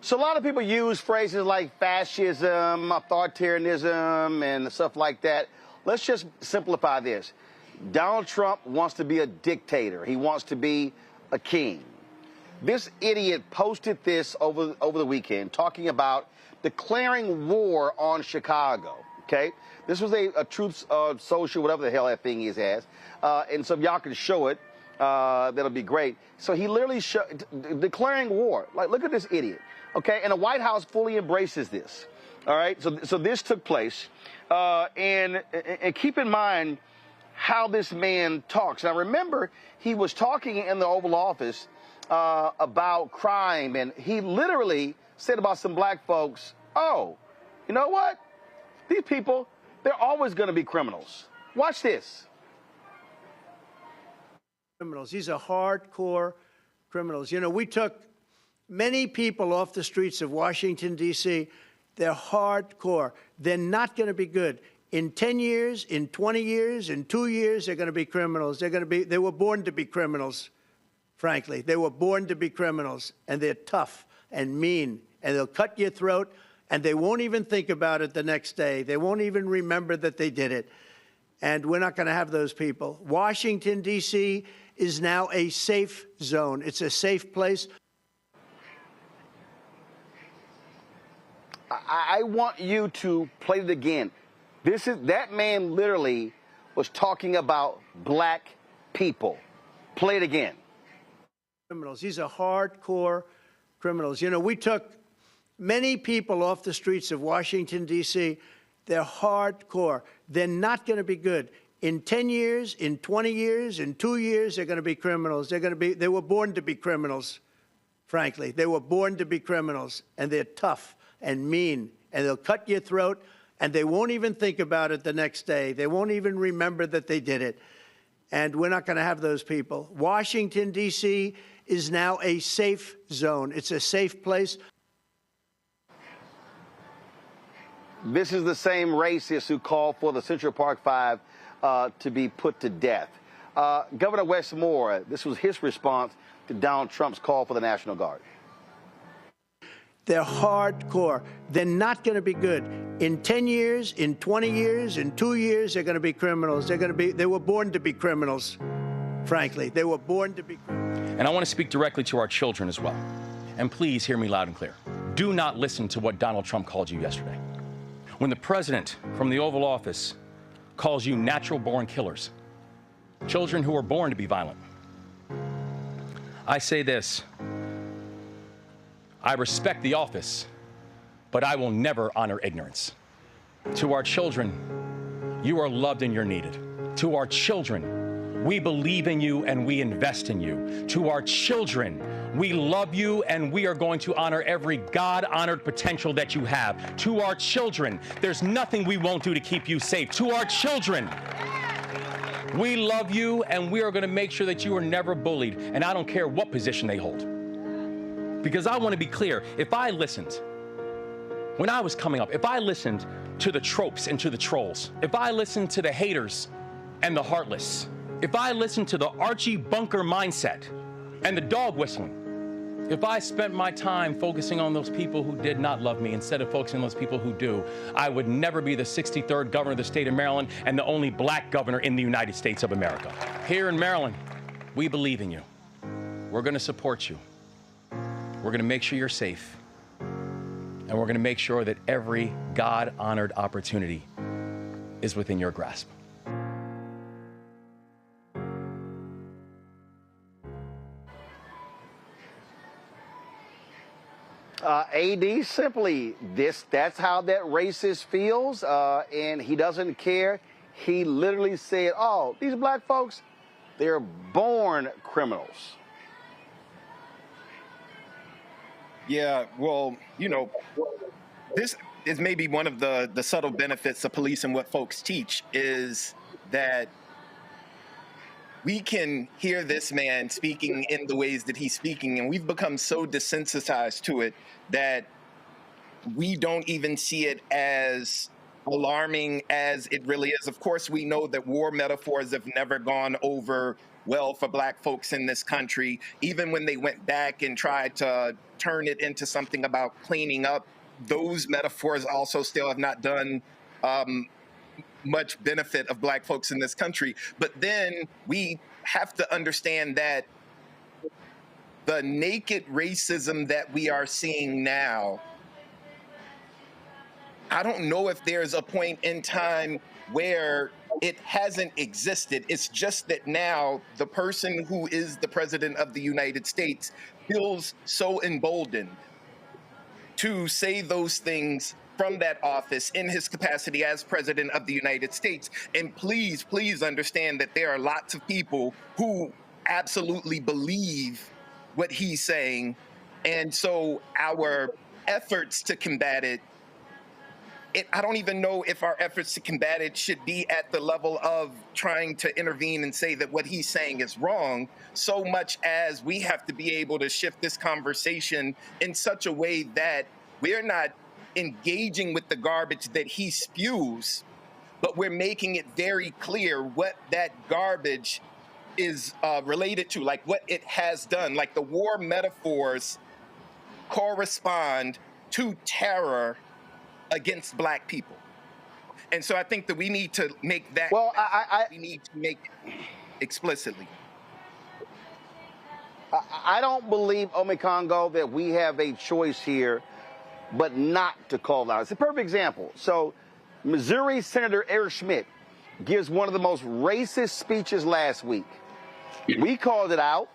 So a lot of people use phrases like fascism, authoritarianism, and stuff like that. Let's just simplify this. Donald Trump wants to be a dictator. He wants to be a king. This idiot posted this over the weekend talking about declaring war on Chicago, okay? This was a Truth Social, whatever the hell that thing is as. And so if y'all can show it, that'll be great. So he literally declaring war. Like, look at this idiot. Okay, and the White House fully embraces this. All right, so this took place, and keep in mind how this man talks. Now remember, he was talking in the Oval Office about crime, and he literally said about some black folks, "Oh, you know what? These people, they're always going to be criminals." Watch this.
Criminals. These are hardcore criminals. You know, we took many people off the streets of Washington, D.C. They're hardcore. They're not going to be good. In 10 years, in 20 years, in 2 years, they're going to be criminals. They were born to be criminals, frankly. They were born to be criminals, and they're tough and mean, and they'll cut your throat, and they won't even think about it the next day. They won't even remember that they did it. And we're not going to have those people. Washington, D.C. is now a safe zone. It's a safe place.
I want you to play it again. That man literally was talking about black people. Play it again.
Criminals. These are hardcore criminals. You know, we took many people off the streets of Washington, D.C. They're hardcore. They're not going to be good. In 10 years, in 20 years, in 2 years, they're going to be criminals. They were born to be criminals, frankly. They were born to be criminals, and they're tough and mean, and they'll cut your throat, and they won't even think about it the next day. They won't even remember that they did it. And we're not going to have those people. Washington, D.C. is now a safe zone. It's a safe place.
This is the same racist who called for the Central Park Five to be put to death. Governor Wes Moore, this was his response to Donald Trump's call for the National Guard.
They're hardcore. They're not going to be good. In 10 years, in 20 years, in 2 years, they're going to be criminals. They were born to be criminals, frankly. They were born to be criminals.
And I want to speak directly to our children as well. And please hear me loud and clear. Do not listen to what Donald Trump called you yesterday. When the president from the Oval Office calls you natural-born killers, children who are born to be violent, I say this: I respect the office, but I will never honor ignorance. To our children, you are loved and you're needed. To our children, we believe in you and we invest in you. To our children, we love you and we are going to honor every God-honored potential that you have. To our children, there's nothing we won't do to keep you safe. To our children, we love you and we are going to make sure that you are never bullied, and I don't care what position they hold. Because I want to be clear, if I listened, when I was coming up, if I listened to the tropes and to the trolls, if I listened to the haters and the heartless, if I listened to the Archie Bunker mindset and the dog whistling, if I spent my time focusing on those people who did not love me instead of focusing on those people who do, I would never be the 63rd governor of the state of Maryland and the only black governor in the United States of America. Here in Maryland, we believe in you. We're going to support you. We're going to make sure you're safe. And we're going to make sure that every God-honored opportunity is within your grasp.
AD, simply, that's how that racist feels, and he doesn't care. He literally said, oh, these black folks, they're born criminals.
Yeah, well, you know, this is maybe one of the subtle benefits of police and what folks teach is that we can hear this man speaking in the ways that he's speaking, and we've become so desensitized to it that we don't even see it as alarming as it really is. Of course, we know that war metaphors have never gone over well for black folks in this country. Even when they went back and tried to turn it into something about cleaning up, those metaphors also still have not done much benefit of black folks in this country. But then we have to understand that the naked racism that we are seeing now, I don't know if there's a point in time where it hasn't existed. It's just that now the person who is the president of the United States feels so emboldened to say those things from that office in his capacity as president of the United States. And please, please understand that there are lots of people who absolutely believe what he's saying. And so our efforts to combat it, I don't even know if our efforts to combat it should be at the level of trying to intervene and say that what he's saying is wrong, so much as we have to be able to shift this conversation in such a way that we're not engaging with the garbage that he spews, but we're making it very clear what that garbage is related to, like what it has done. Like the war metaphors correspond to terror against black people. And so I think that we need to make that, we need to make it explicitly.
I don't believe, Omekongo, that we have a choice here but not to call out. It's a perfect example. So Missouri Senator Eric Schmidt gives one of the most racist speeches last week. We called it out.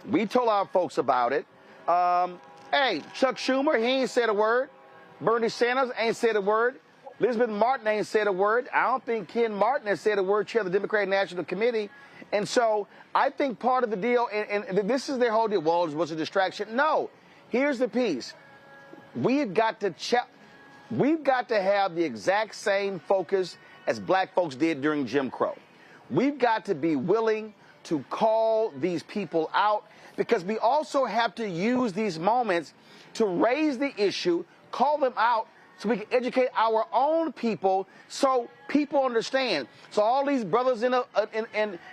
We told our folks about it. Hey, Chuck Schumer, he ain't said a word. Bernie Sanders ain't said a word. Elizabeth Martin ain't said a word. I don't think Ken Martin has said a word, chair of the Democratic National Committee. And so I think part of the deal, and this is their whole deal, well, it was a distraction. No, here's the piece. We've got to have the exact same focus as black folks did during Jim Crow. We've got to be willing to call these people out, because we also have to use these moments to raise the issue, call them out, so we can educate our own people so people understand. So all these brothers in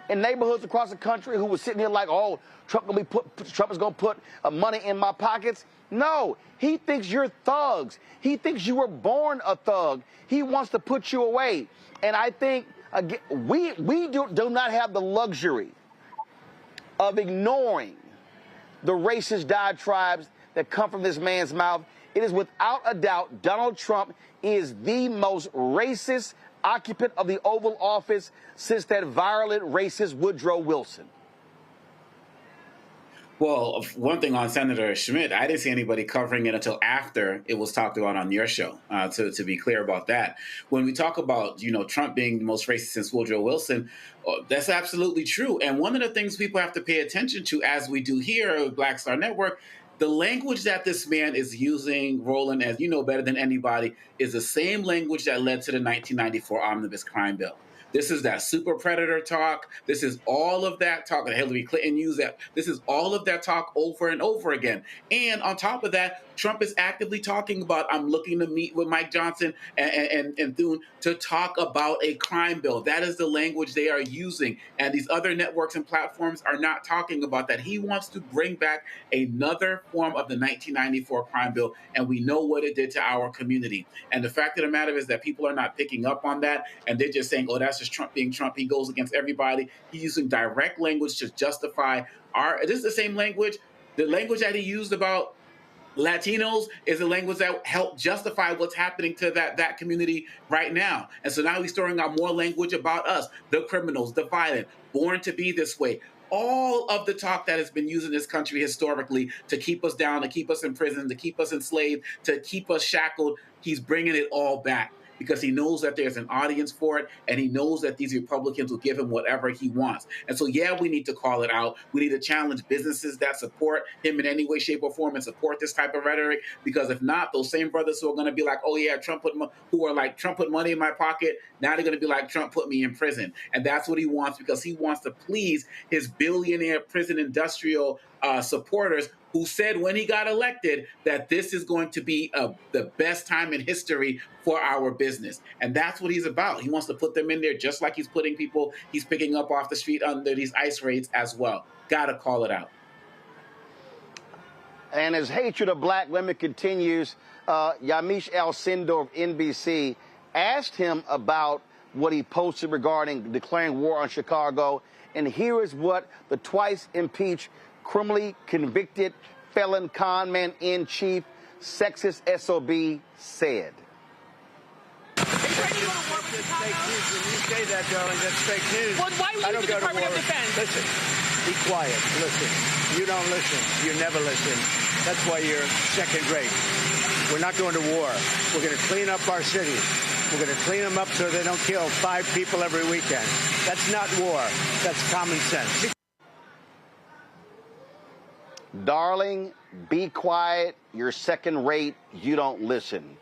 neighborhoods across the country who were sitting here like, oh, Trump is going to put money in my pockets. No, he thinks you're thugs. He thinks you were born a thug. He wants to put you away. And I think, again, we do not have the luxury of ignoring the racist diatribes that come from this man's mouth. It is without a doubt Donald Trump is the most racist occupant of the Oval Office since that virulent racist Woodrow Wilson.
Well, one thing on Senator Schmidt, I didn't see anybody covering it until after it was talked about on your show, to be clear about that. When we talk about, Trump being the most racist since Woodrow Wilson, that's absolutely true. And one of the things people have to pay attention to, as we do here at Black Star Network, the language that this man is using, Roland, as you know better than anybody, is the same language that led to the 1994 Omnibus Crime Bill. This is that super predator talk. This is all of that talk that Hillary Clinton used. That this is all of that talk over and over again. And on top of that, Trump is actively talking about, I'm looking to meet with Mike Johnson and Thune to talk about a crime bill. That is the language they are using. And these other networks and platforms are not talking about that. He wants to bring back another form of the 1994 crime bill. And we know what it did to our community. And the fact of the matter is that people are not picking up on that. And they're just saying, oh, that's just Trump being Trump. He goes against everybody. He's using direct language to justify this is the same language. The language that he used about Latinos is a language that helped justify what's happening to that community right now. And so now he's throwing out more language about us, the criminals, the violent, born to be this way. All of the talk that has been used in this country historically to keep us down, to keep us in prison, to keep us enslaved, to keep us shackled, he's bringing it all back, because he knows that there's an audience for it, and he knows that these Republicans will give him whatever he wants. And so, yeah, we need to call it out. We need to challenge businesses that support him in any way, shape, or form and support this type of rhetoric, because if not, those same brothers who are going to be like, oh, yeah, Trump put money in my pocket, now they're going to be like, Trump put me in prison. And that's what he wants, because he wants to please his billionaire prison industrial supporters who said when he got elected that this is going to be the best time in history for our business. And that's what he's about. He wants to put them in there just like he's putting people he's picking up off the street under these ICE raids as well. Gotta call it out.
And as hatred of black women continues, Yamiche Alcindor of NBC asked him about what he posted regarding declaring war on Chicago. And here is what the twice impeached, criminally convicted felon con man in chief, sexist SOB said.
That's fake news. When you say that, darling, that's fake news.
Well, why would the Department of Defense?
Listen, be quiet. Listen. You don't listen. You never listen. That's why you're second rate. We're not going to war. We're going to clean up our cities. We're going to clean them up so they don't kill 5 people every weekend. That's not war. That's common sense.
Darling, be quiet. You're second rate. You don't listen.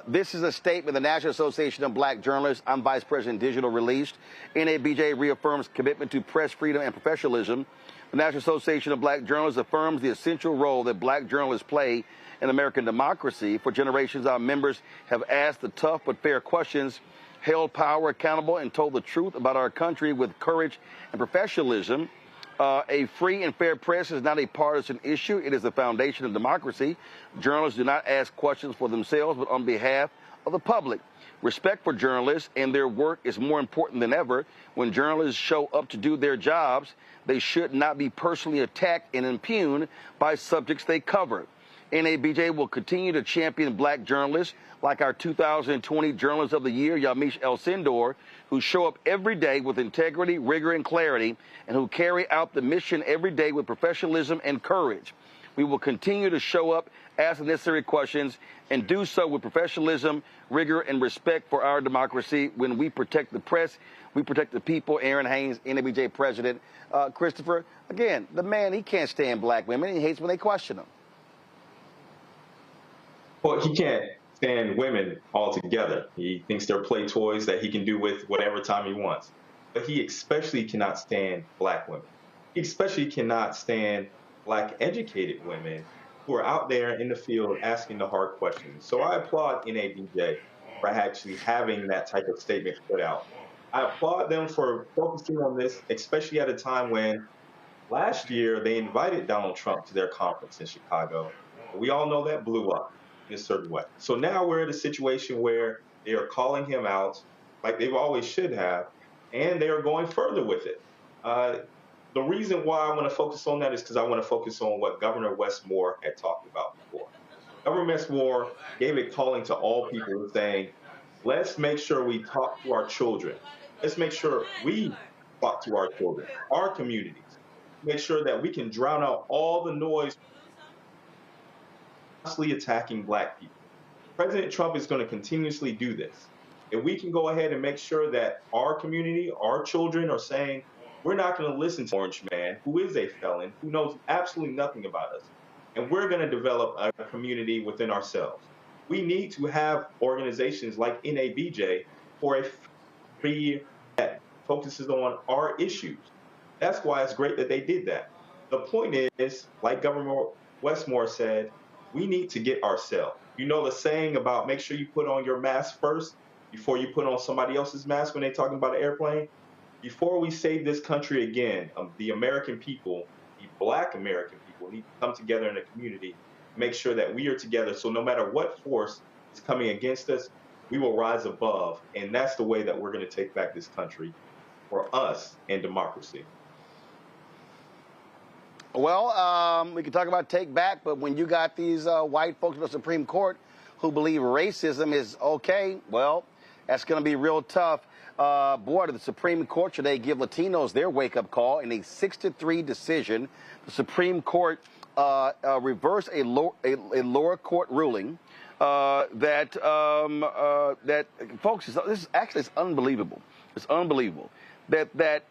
This is a statement the National Association of Black Journalists, I'm Vice President Digital, released. NABJ reaffirms commitment to press freedom and professionalism. The National Association of Black Journalists affirms the essential role that black journalists play in American democracy. For generations, our members have asked the tough but fair questions, held power accountable, and told the truth about our country with courage and professionalism. A free and fair press is not a partisan issue. It is the foundation of democracy. Journalists do not ask questions for themselves, but on behalf of the public. Respect for journalists and their work is more important than ever. When journalists show up to do their jobs, they should not be personally attacked and impugned by subjects they cover. NABJ will continue to champion black journalists like our 2020 Journalist of the Year, Yamiche Alcindor, who show up every day with integrity, rigor, and clarity, and who carry out the mission every day with professionalism and courage. We will continue to show up, ask the necessary questions, and do so with professionalism, rigor, and respect for our democracy. When we protect the press, we protect the people. Aaron Haynes, NABJ president. Christopher, again, the man, he can't stand black women. He hates when they question him.
Well, he can't stand women altogether. He thinks they're play toys that he can do with whatever time he wants. But he especially cannot stand black women. He especially cannot stand black educated women who are out there in the field asking the hard questions. So I applaud NABJ for actually having that type of statement put out. I applaud them for focusing on this, especially at a time when last year they invited Donald Trump to their conference in Chicago. We all know that blew up in a certain way. So now we're in a situation where they are calling him out like they've always should have, and they are going further with it. The reason why I want to focus on that is because I want to focus on what Governor Wes Moore had talked about before. Governor Wes Moore gave a calling to all people saying, let's make sure we talk to our children. Let's make sure we talk to our children, our communities, make sure that we can drown out all the noise constantly attacking Black people. President Trump is going to continuously do this. If we can go ahead and make sure that our community, our children are saying, we're not going to listen to Orange Man, who is a felon, who knows absolutely nothing about us, and we're going to develop a community within ourselves. We need to have organizations like NABJ for a free that focuses on our issues. That's why it's great that they did that. The point is, like Governor Wes Moore said, we need to get ourselves. You know the saying about make sure you put on your mask first before you put on somebody else's mask when they're talking about an airplane? Before we save this country again, the American people, the Black American people, need to come together in a community, make sure that we are together. So no matter what force is coming against us, we will rise above. And that's the way that we're going to take back this country for us and democracy.
Well, we can talk about take back, but when you got these white folks in the Supreme Court who believe racism is okay, well, that's going to be real tough. Boy, the Supreme Court today give Latinos their wake-up call in a 6-3 decision. The Supreme Court reversed a lower court ruling that folks, this is actually it's unbelievable. It's unbelievable that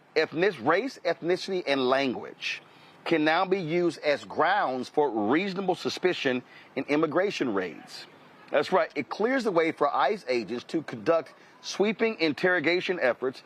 race, ethnicity, and language can now be used as grounds for reasonable suspicion in immigration raids. That's right. It clears the way for ICE agents to conduct sweeping interrogation efforts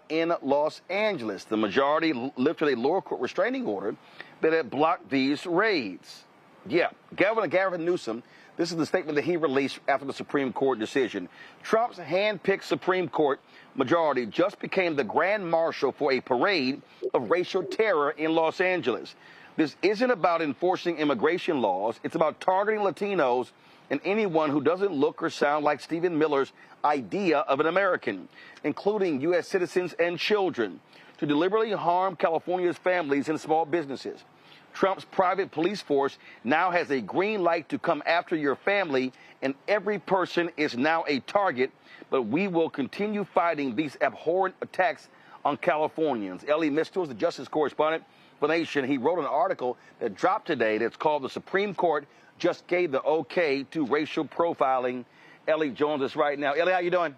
in Los Angeles. The majority lifted a lower court restraining order that had blocked these raids. Yeah, Governor Gavin Newsom, this is the statement that he released after the Supreme Court decision. Trump's hand-picked Supreme Court majority just became the grand marshal for a parade of racial terror in Los Angeles. This isn't about enforcing immigration laws. It's about targeting Latinos and anyone who doesn't look or sound like Stephen Miller's idea of an American, including U.S. citizens and children, to deliberately harm California's families and small businesses. Trump's private police force now has a green light to come after your family, and every person is now a target, but we will continue fighting these abhorrent attacks on Californians. Elie Mystal is the justice correspondent for The Nation. He wrote an article that dropped today that's called "The Supreme Court Just Gave the Okay to Racial Profiling." Elie joins us right now. Elie, how you doing?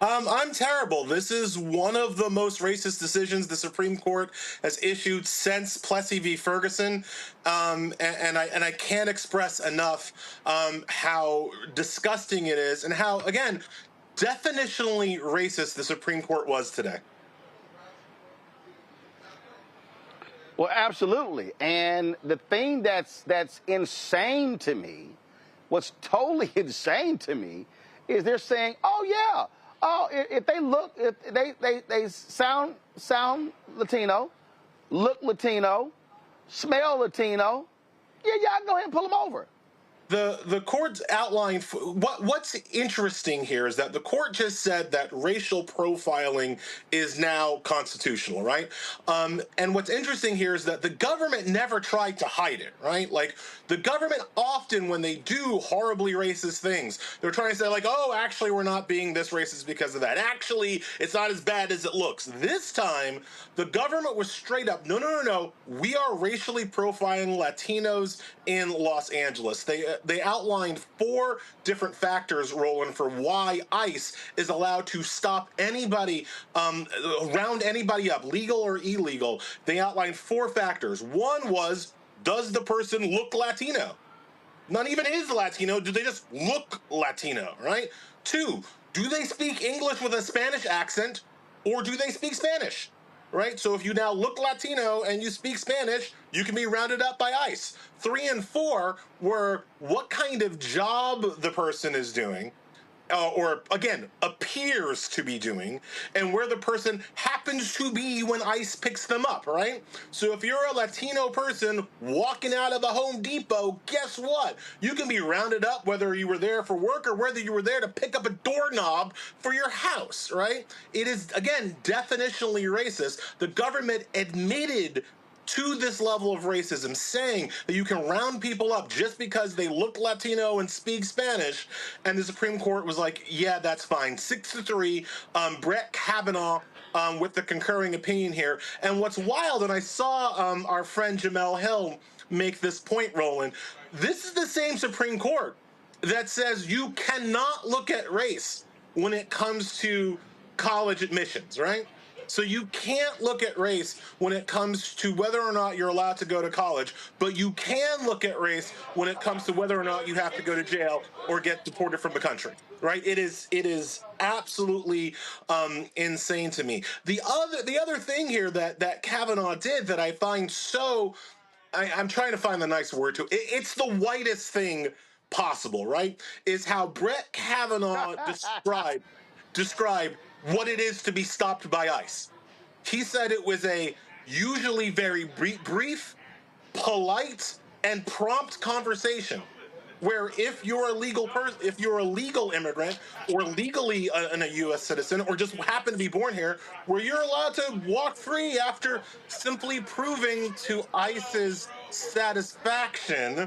I'm terrible. This is one of the most racist decisions the Supreme Court has issued since Plessy v. Ferguson, and I can't express enough how disgusting it is and how, again, definitionally racist the Supreme Court was today.
Well, absolutely. And the thing that's insane to me, what's totally insane to me, is they're saying, oh yeah, if they look, if they sound Latino, look Latino, smell Latino, yeah, y'all go ahead and pull them over.
The court's outlined what's interesting here is that the court just said that racial profiling is now constitutional, right? And what's interesting here is that the government never tried to hide it, right? Like, the government often, when they do horribly racist things, they're trying to say, like, oh, actually, we're not being this racist because of that. Actually, it's not as bad as it looks. This time, the government was straight up, no, we are racially profiling Latinos in Los Angeles. They outlined 4 different factors, Roland, for why ICE is allowed to stop anybody, round anybody up, legal or illegal. They outlined 4 factors. One was, does the person look Latino? Not even is Latino, do they just look Latino, right? 2, do they speak English with a Spanish accent, or do they speak Spanish? right? So if you now look Latino and you speak Spanish, you can be rounded up by ICE. 3 and 4 were what kind of job the person is doing, or again, appears to be doing, and where the person happens to be when ICE picks them up, right? So if you're a Latino person walking out of a Home Depot, guess what? You can be rounded up whether you were there for work or whether you were there to pick up a doorknob for your house, right? It is, again, definitionally racist. The government admitted to this level of racism, saying that you can round people up just because they look Latino and speak Spanish, and the Supreme Court was like, yeah, that's fine. 6-3, Brett Kavanaugh with the concurring opinion here. And what's wild, and I saw our friend Jamel Hill make this point, Roland, this is the same Supreme Court that says you cannot look at race when it comes to college admissions, right? So you can't look at race when it comes to whether or not you're allowed to go to college, but you can look at race when it comes to whether or not you have to go to jail or get deported from the country, right? It is absolutely insane to me. The other thing here that Kavanaugh did that I find so, I'm trying to find the nice word to it. It's the whitest thing possible, right? Is how Brett Kavanaugh described what it is to be stopped by ICE. He said it was a usually very brief, polite, and prompt conversation where if you're a legal immigrant or legally a U.S. citizen or just happen to be born here, where you're allowed to walk free after simply proving to ICE's satisfaction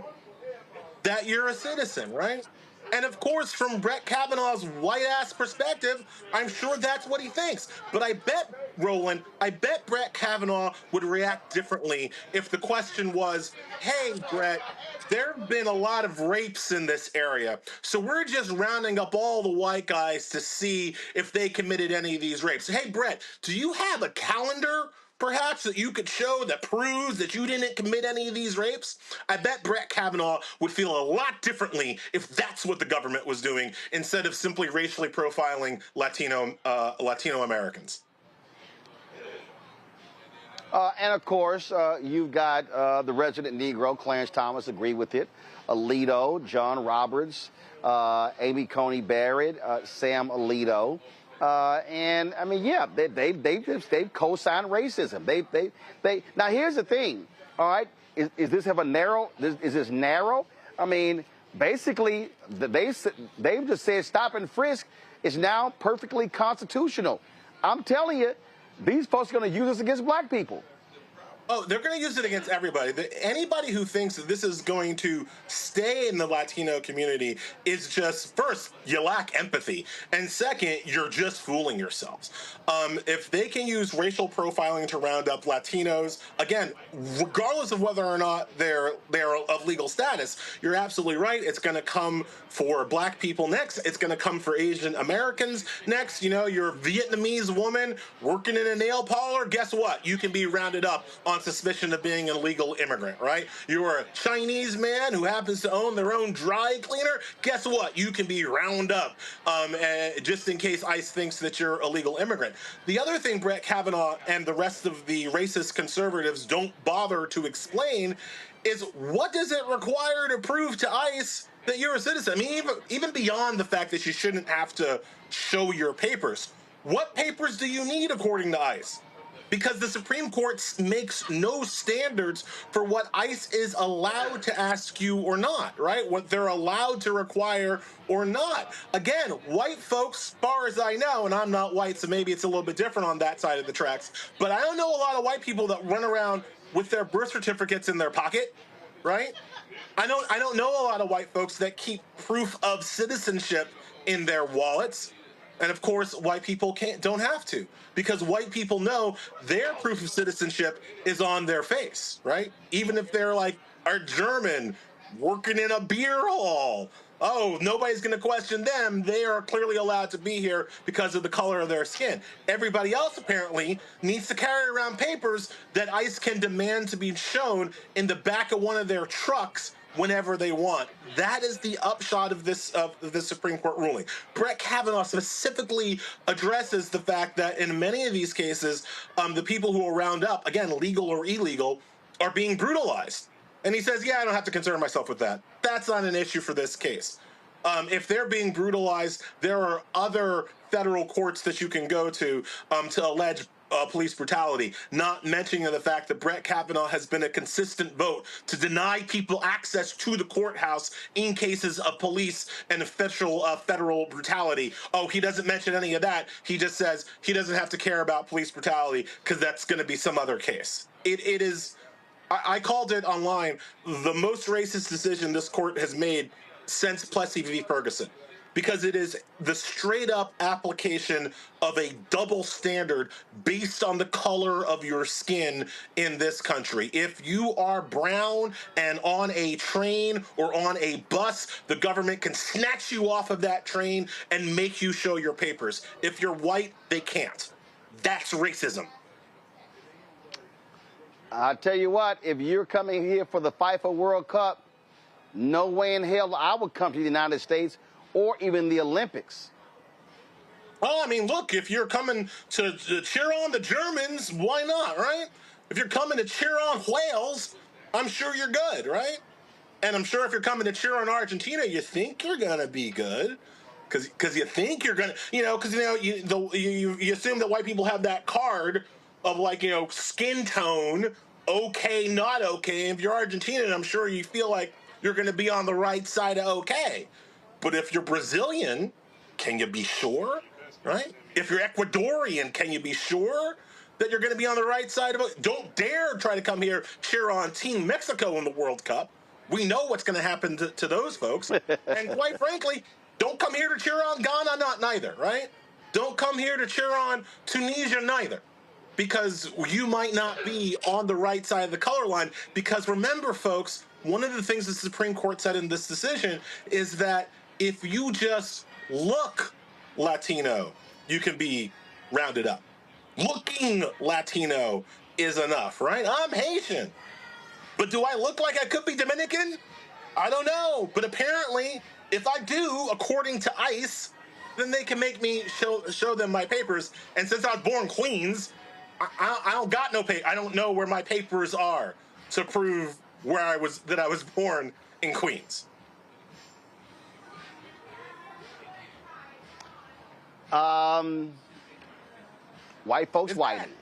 that you're a citizen, right? And of course, from Brett Kavanaugh's white-ass perspective, I'm sure that's what he thinks. But I bet, Roland, Brett Kavanaugh would react differently if the question was, hey, Brett, there have been a lot of rapes in this area, so we're just rounding up all the white guys to see if they committed any of these rapes. Hey, Brett, do you have a calendar perhaps that you could show that proves that you didn't commit any of these rapes? I bet Brett Kavanaugh would feel a lot differently if that's what the government was doing instead of simply racially profiling Latino Americans.
And of course, you've got the resident Negro, Clarence Thomas, agree with it. Alito, John Roberts, Amy Coney Barrett, Sam Alito. And I mean, yeah, they've co-signed racism. They now here's the thing. All right, is this have a narrow? Is this narrow? I mean, basically, they've just said stop and frisk is now perfectly constitutional. I'm telling you, these folks are going to use this against black people.
Oh, they're going to use it against everybody. Anybody who thinks that this is going to stay in the Latino community is just, first, you lack empathy, and second, you're just fooling yourselves. If they can use racial profiling to round up Latinos, again, regardless of whether or not they're of legal status, you're absolutely right. It's going to come for black people next. It's going to come for Asian Americans next. You know, you're a Vietnamese woman working in a nail parlor. Guess what? You can be rounded up on suspicion of being an illegal immigrant, right? You're a Chinese man who happens to own their own dry cleaner. Guess what? You can be rounded up just in case ICE thinks that you're a legal immigrant. The other thing Brett Kavanaugh and the rest of the racist conservatives don't bother to explain is what does it require to prove to ICE that you're a citizen? I mean, even beyond the fact that you shouldn't have to show your papers, what papers do you need according to ICE? Because the Supreme Court makes no standards for what ICE is allowed to ask you or not, right? What they're allowed to require or not. Again, white folks, as far as I know, and I'm not white, so maybe it's a little bit different on that side of the tracks, but I don't know a lot of white people that run around with their birth certificates in their pocket, right? I don't know a lot of white folks that keep proof of citizenship in their wallets. And of course, white people don't have to, because white people know their proof of citizenship is on their face, right? Even if they're like a German working in a beer hall. Oh, nobody's going to question them. They are clearly allowed to be here because of the color of their skin. Everybody else apparently needs to carry around papers that ICE can demand to be shown in the back of one of their trucks whenever they want. That is the upshot of this Supreme Court ruling. Brett Kavanaugh specifically addresses the fact that in many of these cases, the people who are round up, again, legal or illegal, are being brutalized. And he says, yeah, I don't have to concern myself with that. That's not an issue for this case. If they're being brutalized, there are other federal courts that you can go to allege police brutality, not mentioning the fact that Brett Kavanaugh has been a consistent vote to deny people access to the courthouse in cases of police and official federal brutality. Oh, he doesn't mention any of that. He just says he doesn't have to care about police brutality because that's going to be some other case. It is, I called it online, the most racist decision this court has made since Plessy v. Ferguson, because it is the straight-up application of a double standard based on the color of your skin in this country. If you are brown and on a train or on a bus, the government can snatch you off of that train and make you show your papers. If you're white, they can't. That's racism.
I'll tell you what, if you're coming here for the FIFA World Cup, no way in hell I would come to the United States or even the Olympics.
Well, I mean, look, if you're coming to cheer on the Germans, why not, right? If you're coming to cheer on Wales, I'm sure you're good, right? And I'm sure if you're coming to cheer on Argentina, you think you're going to be good. Because you think you're going to, because, you assume that white people have that card of, like, skin tone, okay, not okay. If you're Argentinian, I'm sure you feel like you're going to be on the right side of okay. But if you're Brazilian, can you be sure, right? If you're Ecuadorian, can you be sure that you're going to be on the right side of it? Don't dare try to come here cheer on Team Mexico in the World Cup. We know what's going to happen to those folks. And quite frankly, don't come here to cheer on Ghana, neither, right? Don't come here to cheer on Tunisia, neither. Because you might not be on the right side of the color line. Because remember, folks, one of the things the Supreme Court said in this decision is that if you just look Latino, you can be rounded up. Looking Latino is enough, right? I'm Haitian. But do I look like I could be Dominican? I don't know. But apparently, if I do, according to ICE, then they can make me show them my papers. And since I was born in Queens, I don't got no paper. I don't know where my papers are to prove that I was born in Queens.
White folks whiting.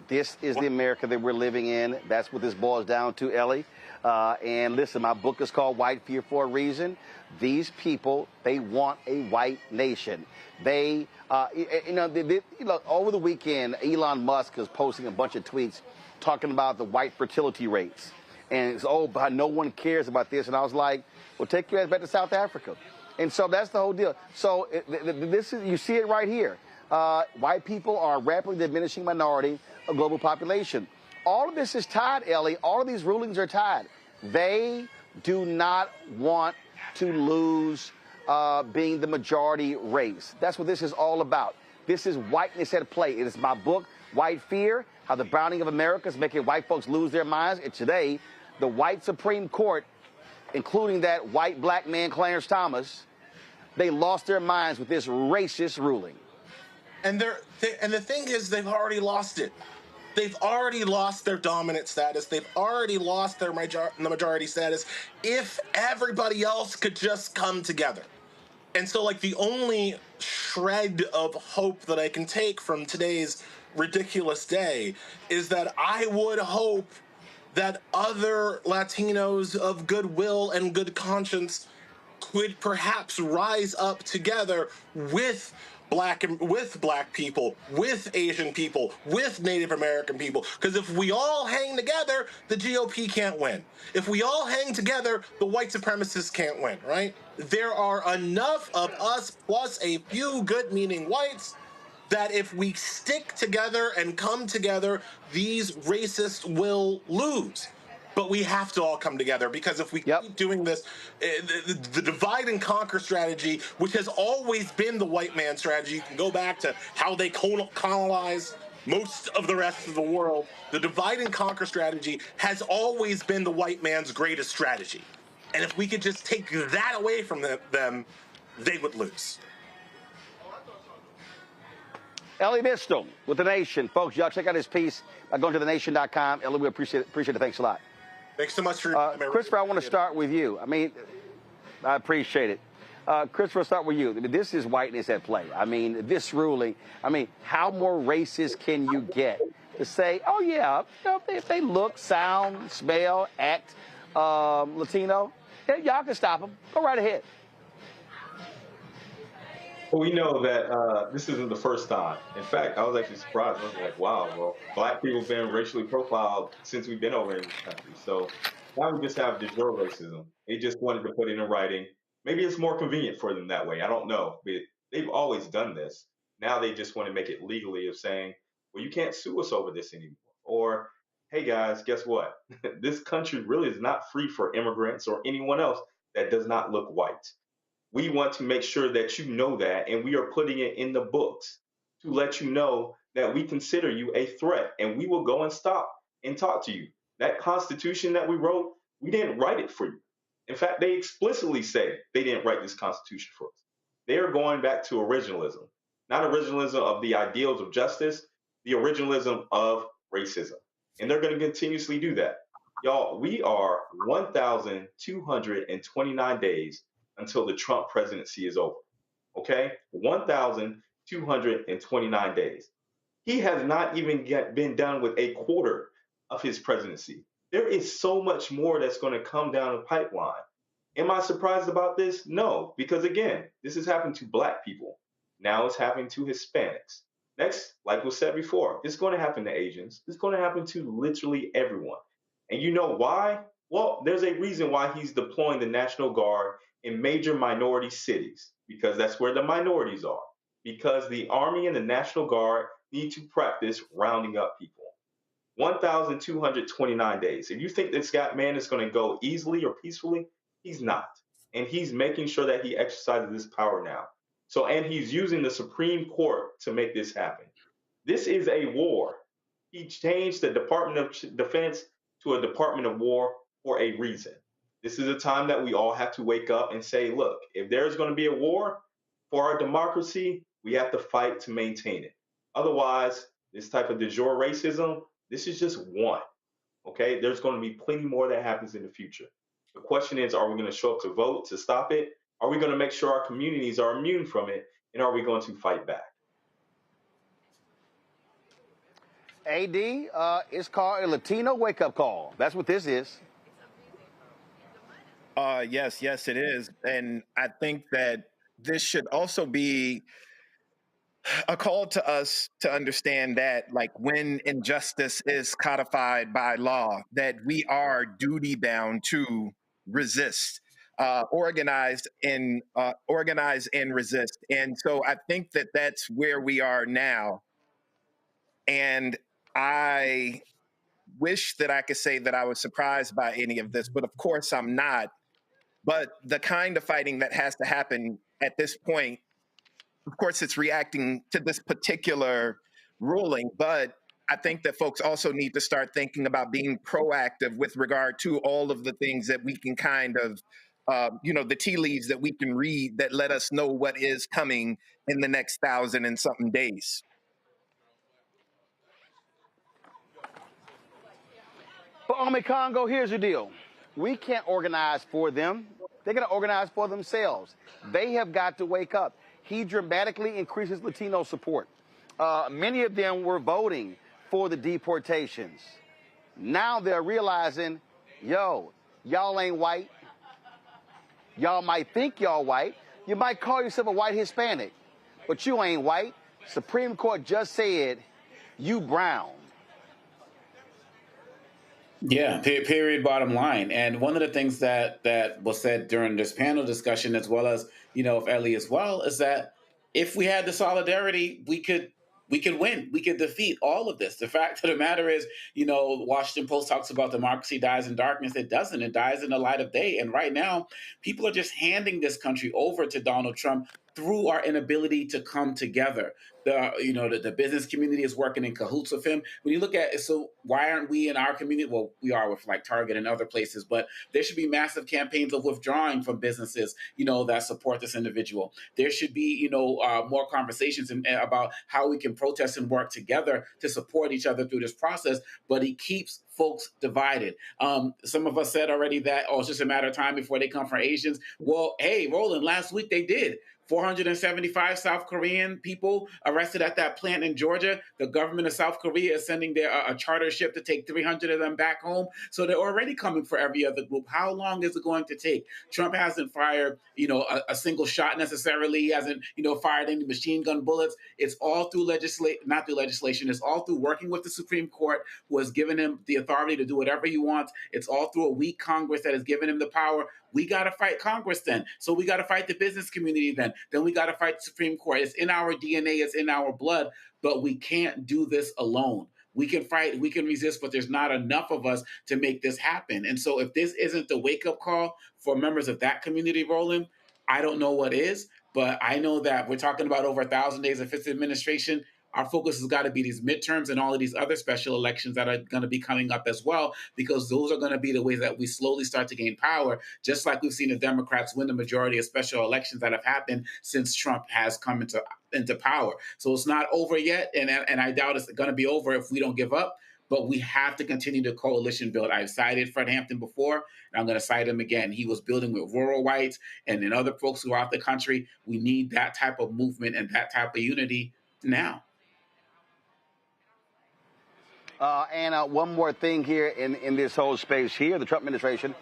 This is the America that we're living in. That's what this boils down to, Elie. And listen, my book is called White Fear for a reason. These people, they want a white nation. They, over the weekend, Elon Musk is posting a bunch of tweets talking about the white fertility rates. And it's, but no one cares about this. And I was like, well, take your ass back to South Africa. And so that's the whole deal. So this is, you see it right here. White people are a rapidly diminishing minority of global population. All of this is tied, Elie. All of these rulings are tied. They do not want to lose being the majority race. That's what this is all about. This is whiteness at play. It is my book, White Fear, How the Browning of America is Making White Folks Lose Their Minds. And today, the white Supreme Court, including that white black man, Clarence Thomas, they lost their minds with this racist ruling.
And the thing is, they've already lost it. They've already lost their dominant status. They've already lost their majority status. If everybody else could just come together. And so, like, the only shred of hope that I can take from today's ridiculous day is that I would hope that other Latinos of goodwill and good conscience could perhaps rise up together with black people, with Asian people, with Native American people. Because if we all hang together, the GOP can't win. If we all hang together, the white supremacists can't win, right? There are enough of us plus a few good-meaning whites that if we stick together and come together, these racists will lose. But we have to all come together, because if we keep doing this, the divide and conquer strategy, which has always been the white man strategy, you can go back to how they colonize most of the rest of the world. The divide and conquer strategy has always been the white man's greatest strategy. And if we could just take that away from them, they would lose.
Elie Mystal with The Nation. Folks, y'all check out his piece by going to thenation.com. Elie, we appreciate it. Thanks a lot.
Thanks so much for your time.
Christopher, I want to start with you. I mean, I appreciate it. Christopher, I'll start with you. I mean, this is whiteness at play. I mean, this ruling, I mean, how more racist can you get to say, oh, yeah, you know, if they look, sound, smell, act Latino, y'all can stop them. Go right ahead.
Well, we know that this isn't the first time. In fact, I was actually surprised. I was like, wow, well, black people have been racially profiled since we've been over in this country. So now we just have de jure racism. They just wanted to put it in writing. Maybe it's more convenient for them that way. I don't know. But they've always done this. Now they just want to make it legally of saying, well, you can't sue us over this anymore. Or, hey, guys, guess what? This country really is not free for immigrants or anyone else that does not look white. We want to make sure that you know that, and we are putting it in the books to let you know that we consider you a threat, and we will go and stop and talk to you. That Constitution that we wrote, we didn't write it for you. In fact, they explicitly say they didn't write this Constitution for us. They are going back to originalism, not originalism of the ideals of justice, the originalism of racism. And they're going to continuously do that. Y'all, we are 1,229 days until the Trump presidency is over. Okay? 1,229 days. He has not even been done with a quarter of his presidency. There is so much more that's going to come down the pipeline. Am I surprised about this? No, because again, this has happened to black people. Now it's happening to Hispanics. Next, like was said before, it's going to happen to Asians. It's going to happen to literally everyone. And you know why? Well, there's a reason why he's deploying the National Guard in major minority cities, because that's where the minorities are, because the Army and the National Guard need to practice rounding up people. 1,229 days. If you think this man is going to go easily or peacefully, he's not. And he's making sure that he exercises this power now. So, and he's using the Supreme Court to make this happen. This is a war. He changed the Department of Defense to a Department of War for a reason. This is a time that we all have to wake up and say, look, if there's going to be a war for our democracy, we have to fight to maintain it. Otherwise, this type of de jure racism, this is just one. Okay? There's going to be plenty more that happens in the future. The question is, are we going to show up to vote to stop it? Are we going to make sure our communities are immune from it? And are we going to fight back?
AD, it's called a Latino wake-up call. That's what this is.
Yes, it is. And I think that this should also be a call to us to understand that, like, when injustice is codified by law, that we are duty bound to resist, organize and resist. And so I think that that's where we are now. And I wish that I could say that I was surprised by any of this, but of course I'm not. But the kind of fighting that has to happen at this point, of course, it's reacting to this particular ruling, but I think that folks also need to start thinking about being proactive with regard to all of the things that we can kind of, the tea leaves that we can read that let us know what is coming in the next 1,000 and something days.
But Army Congo, here's the deal. We can't organize for them. They're going to organize for themselves. They have got to wake up. He dramatically increases Latino support. Many of them were voting for the deportations. Now they're realizing, y'all ain't white. Y'all might think y'all white. You might call yourself a white Hispanic, but you ain't white. Supreme Court just said, you brown.
Yeah, period, bottom line. And one of the things that was said during this panel discussion, as well as, of Elie as well, is that if we had the solidarity, we could win. We could defeat all of this. The fact of the matter is, Washington Post talks about democracy dies in darkness. It doesn't. It dies in the light of day. And right now, people are just handing this country over to Donald Trump through our inability to come together. The business community is working in cahoots with him. When you look at it, so why aren't we in our community? Well, we are with like Target and other places, but there should be massive campaigns of withdrawing from businesses, that support this individual. There should be, more conversations about how we can protest and work together to support each other through this process. But he keeps folks divided. Some of us said already that, it's just a matter of time before they come for Asians. Well, hey, Roland, last week they did. 475 South Korean people arrested at that plant in Georgia. The government of South Korea is sending a charter ship to take 300 of them back home. So they're already coming for every other group. How long is it going to take? Trump hasn't fired, a single shot necessarily. He hasn't, fired any machine gun bullets. It's all through not through legislation. It's all through working with the Supreme Court, who has given him the authority to do whatever he wants. It's all through a weak Congress that has given him the power. We got to fight Congress then. So we got to fight the business community then. Then we got to fight the Supreme Court. It's in our DNA. It's in our blood. But we can't do this alone. We can fight. We can resist. But there's not enough of us to make this happen. And so if this isn't the wake-up call for members of that community, Roland, I don't know what is. But I know that we're talking about over 1,000 days of his administration. Our focus has got to be these midterms and all of these other special elections that are going to be coming up as well, because those are going to be the ways that we slowly start to gain power, just like we've seen the Democrats win the majority of special elections that have happened since Trump has come into power. So it's not over yet, and I doubt it's going to be over if we don't give up, but we have to continue to coalition build. I've cited Fred Hampton before, and I'm going to cite him again. He was building with rural whites and then other folks throughout the country. We need that type of movement and that type of unity now.
And one more thing here in this whole space here, the Trump administration,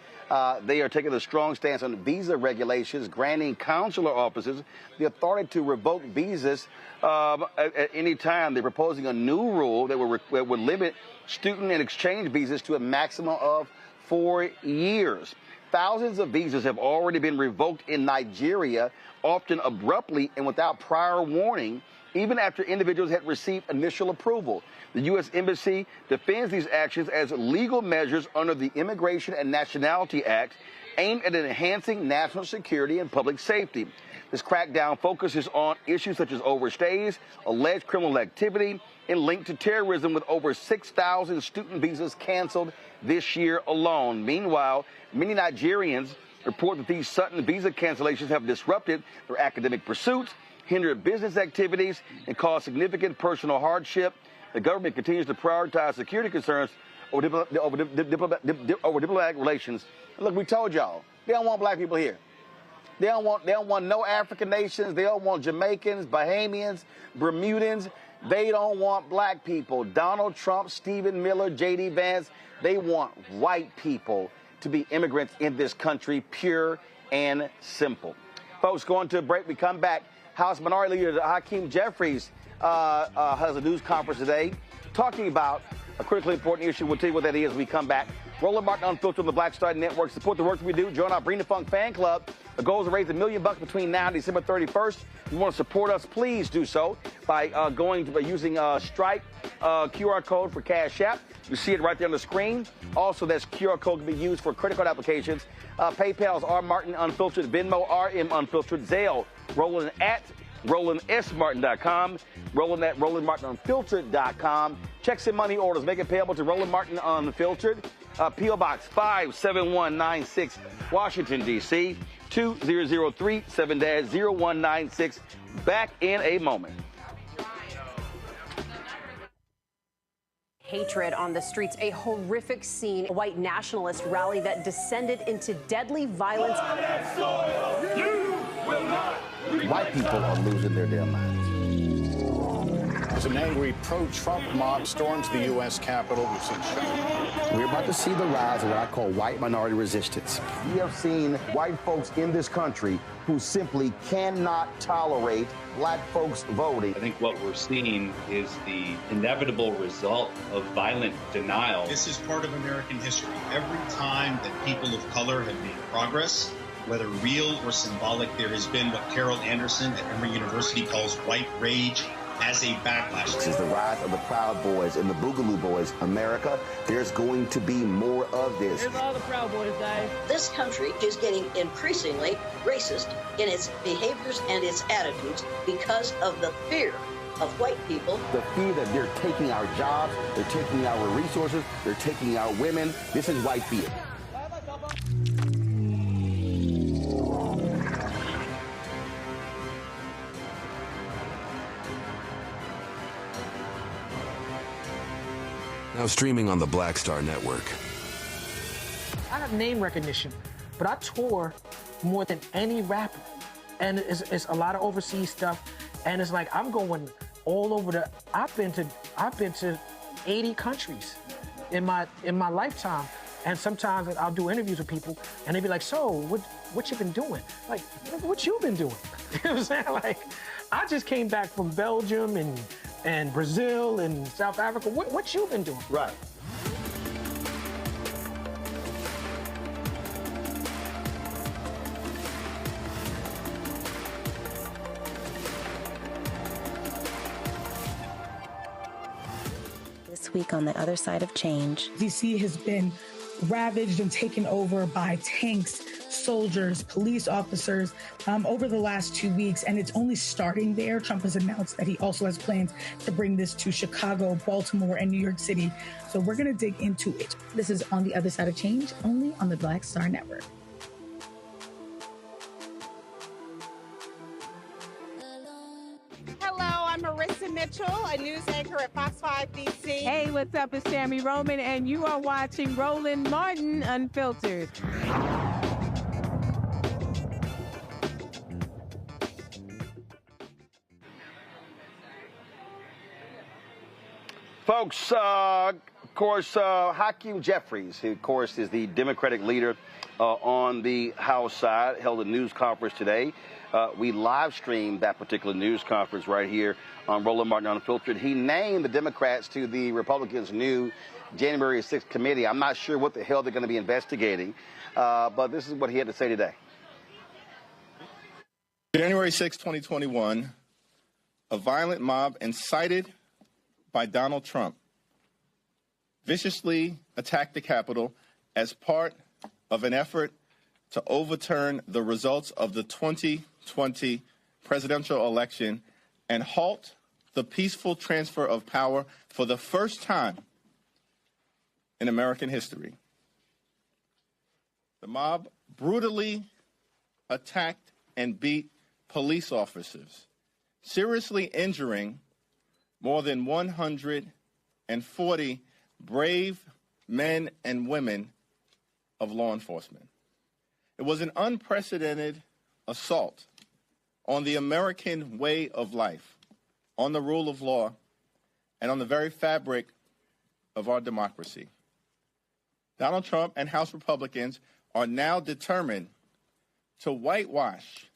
they are taking a strong stance on visa regulations, granting consular officers the authority to revoke visas at any time. They're proposing a new rule that would limit student and exchange visas to a maximum of 4 years. Thousands of visas have already been revoked in Nigeria, often abruptly and without prior warning, even after individuals had received initial approval. The U.S. Embassy defends these actions as legal measures under the Immigration and Nationality Act aimed at enhancing national security and public safety. This crackdown focuses on issues such as overstays, alleged criminal activity, and linked to terrorism, with over 6,000 student visas canceled this year alone. Meanwhile, many Nigerians report that these sudden visa cancellations have disrupted their academic pursuits, hindered business activities, and caused significant personal hardship. The government continues to prioritize security concerns over diplomatic relations. And look, we told y'all, they don't want black people here. They don't want no African nations. They don't want Jamaicans, Bahamians, Bermudans. They don't want black people. Donald Trump, Stephen Miller, J.D. Vance, they want white people to be immigrants in this country, pure and simple. Folks, going to a break. We come back. House Minority Leader Hakeem Jeffries has a news conference today talking about a critically important issue. We'll tell you what that is when we come back. Roland Martin Unfiltered on the Black Star Network. Support the work that we do. Join our Bring the Funk fan club. The goal is to raise $1 million between now and December 31st. If you want to support us, please do so by using Stripe QR code for Cash App. You see it right there on the screen. Also, that QR code can be used for credit card applications. PayPal is R Martin Unfiltered, Venmo RM Unfiltered, Zelle Roland at RolandSMartin.com, Roland at RolandMartinUnfiltered.com. Checks and money orders, make it payable to Roland Martin Unfiltered. P.O. Box 57196, Washington, D.C., 2003 7-0196. Back in a moment.
Hatred on the streets, a horrific scene, a white nationalist rally that descended into deadly violence.
White people are losing their damn minds.
As an angry pro-Trump mob storms the U.S. Capitol, we've seen
We're about to see the rise of what I call white minority resistance. We have seen white folks in this country who simply cannot tolerate black folks voting.
I think what we're seeing is the inevitable result of violent denial.
This is part of American history. Every time that people of color have made progress, whether real or symbolic, there has been what Carol Anderson at Emory University calls white rage. as a backlash.
This is the rise of the Proud Boys and the Boogaloo Boys. America, there's going to be more of this.
Here's all the Proud Boys, guys.
This country is getting increasingly racist in its behaviors and its attitudes because of the fear of white people.
The fear that they're taking our jobs, they're taking our resources, they're taking our women. This is white fear.
Now streaming on the Black Star Network.
I have name recognition, but I tour more than any rapper. And it's a lot of overseas stuff. And it's like I'm going all over the. I've been to 80 countries in my lifetime. And sometimes I'll do interviews with people, and they be like, "So, what you been doing? Like, what you been doing?" You know what I'm saying? Like, I just came back from Belgium and Brazil and South Africa. What you been doing?
Right.
This week on the other side of change.
DC has been ravaged and taken over by tanks, soldiers, police officers over the last 2 weeks, and it's only starting there. Trump has announced that he also has plans to bring this to Chicago, Baltimore, and New York City. So we're going to dig into it.
This is On the Other Side of Change, only on the Black Star Network.
I'm Marissa Mitchell, a news anchor at Fox 5 DC.
Hey, what's up? It's Tammy Roman, and you are watching Roland Martin Unfiltered.
Folks, of course, Hakeem Jeffries, who, of course, is the Democratic leader on the House side, held a news conference today. We live streamed that particular news conference right here on Roland Martin Unfiltered. He named the Democrats to the Republicans' new January 6th committee. I'm not sure what the hell they're going to be investigating, but this is what he had to say today.
January 6, 2021, a violent mob incited by Donald Trump viciously attacked the Capitol as part of an effort to overturn the results of the 2020 presidential election and halt the peaceful transfer of power for the first time in American history. The mob brutally attacked and beat police officers, seriously injuring more than 140 brave men and women of law enforcement. It was an unprecedented assault on the American way of life, on the rule of law, and on the very fabric of our democracy. Donald Trump and House Republicans are now determined to whitewash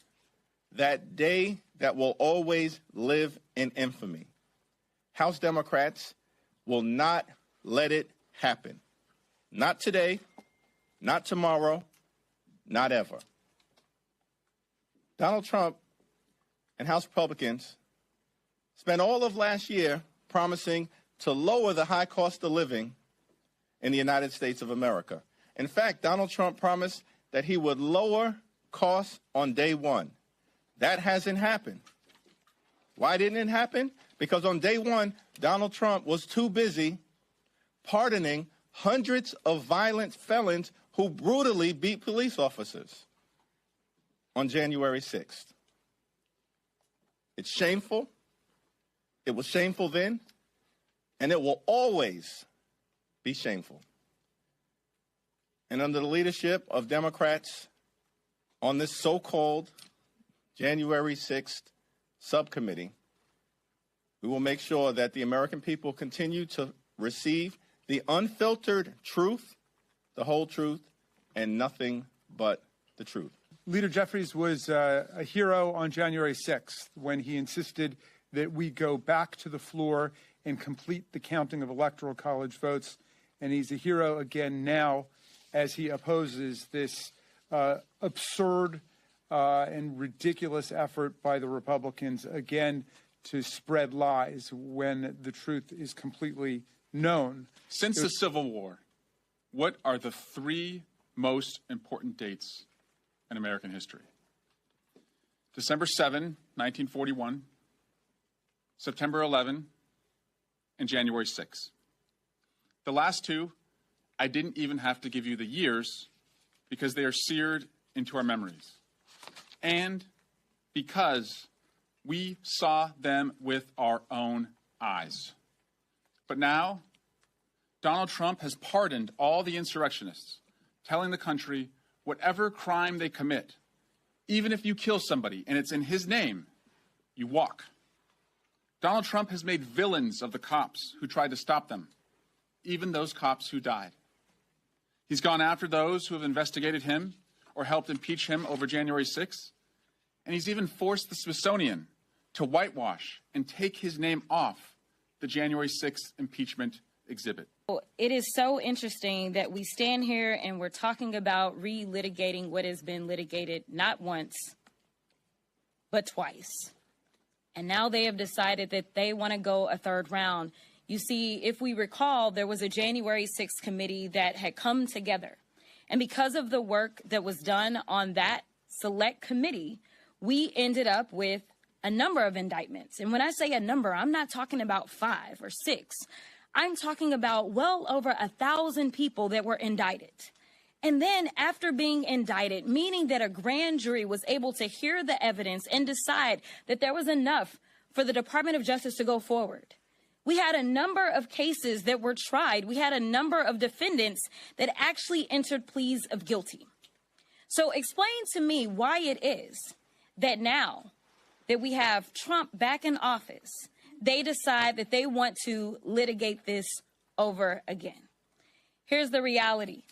that day that will always live in infamy. House Democrats will not let it happen. Not today, not tomorrow, not ever. Donald Trump and House Republicans spent all of last year promising to lower the high cost of living in the United States of America. In fact, Donald Trump promised that he would lower costs on day one. That hasn't happened. Why didn't it happen? Because on day one, Donald Trump was too busy pardoning hundreds of violent felons who brutally beat police officers on January 6th. It's shameful. It was shameful then, and it will always be shameful. And under the leadership of Democrats on this so-called January 6th subcommittee, we will make sure that the American people continue to receive the unfiltered truth, the whole truth, and nothing but the truth.
Leader Jeffries was a hero on January 6th when he insisted that we go back to the floor and complete the counting of Electoral College votes. And he's a hero again now as he opposes this absurd and ridiculous effort by the Republicans, again, to spread lies when the truth is completely known.
Since the Civil War, what are the 3 most important dates in American history? December 7, 1941, September 11, and January 6. The last 2, I didn't even have to give you the years because they are seared into our memories. And because we saw them with our own eyes. But now, Donald Trump has pardoned all the insurrectionists, telling the country whatever crime they commit, even if you kill somebody and it's in his name, you walk. Donald Trump has made villains of the cops who tried to stop them, even those cops who died. He's gone after those who have investigated him or helped impeach him over January 6th, and he's even forced the Smithsonian to whitewash and take his name off the January 6th impeachment exhibit.
It is so interesting that we stand here and we're talking about relitigating what has been litigated not once, but twice. And now they have decided that they want to go a 3rd round. You see, if we recall, there was a January 6th committee that had come together. And because of the work that was done on that select committee, we ended up with a number of indictments. And when I say a number, I'm not talking about 5 or 6. I'm talking about well over 1,000 people that were indicted. And then after being indicted, meaning that a grand jury was able to hear the evidence and decide that there was enough for the Department of Justice to go forward. We had a number of cases that were tried. We had a number of defendants that actually entered pleas of guilty. So explain to me why it is that now that we have Trump back in office, they decide that they want to litigate this over again. Here's the reality.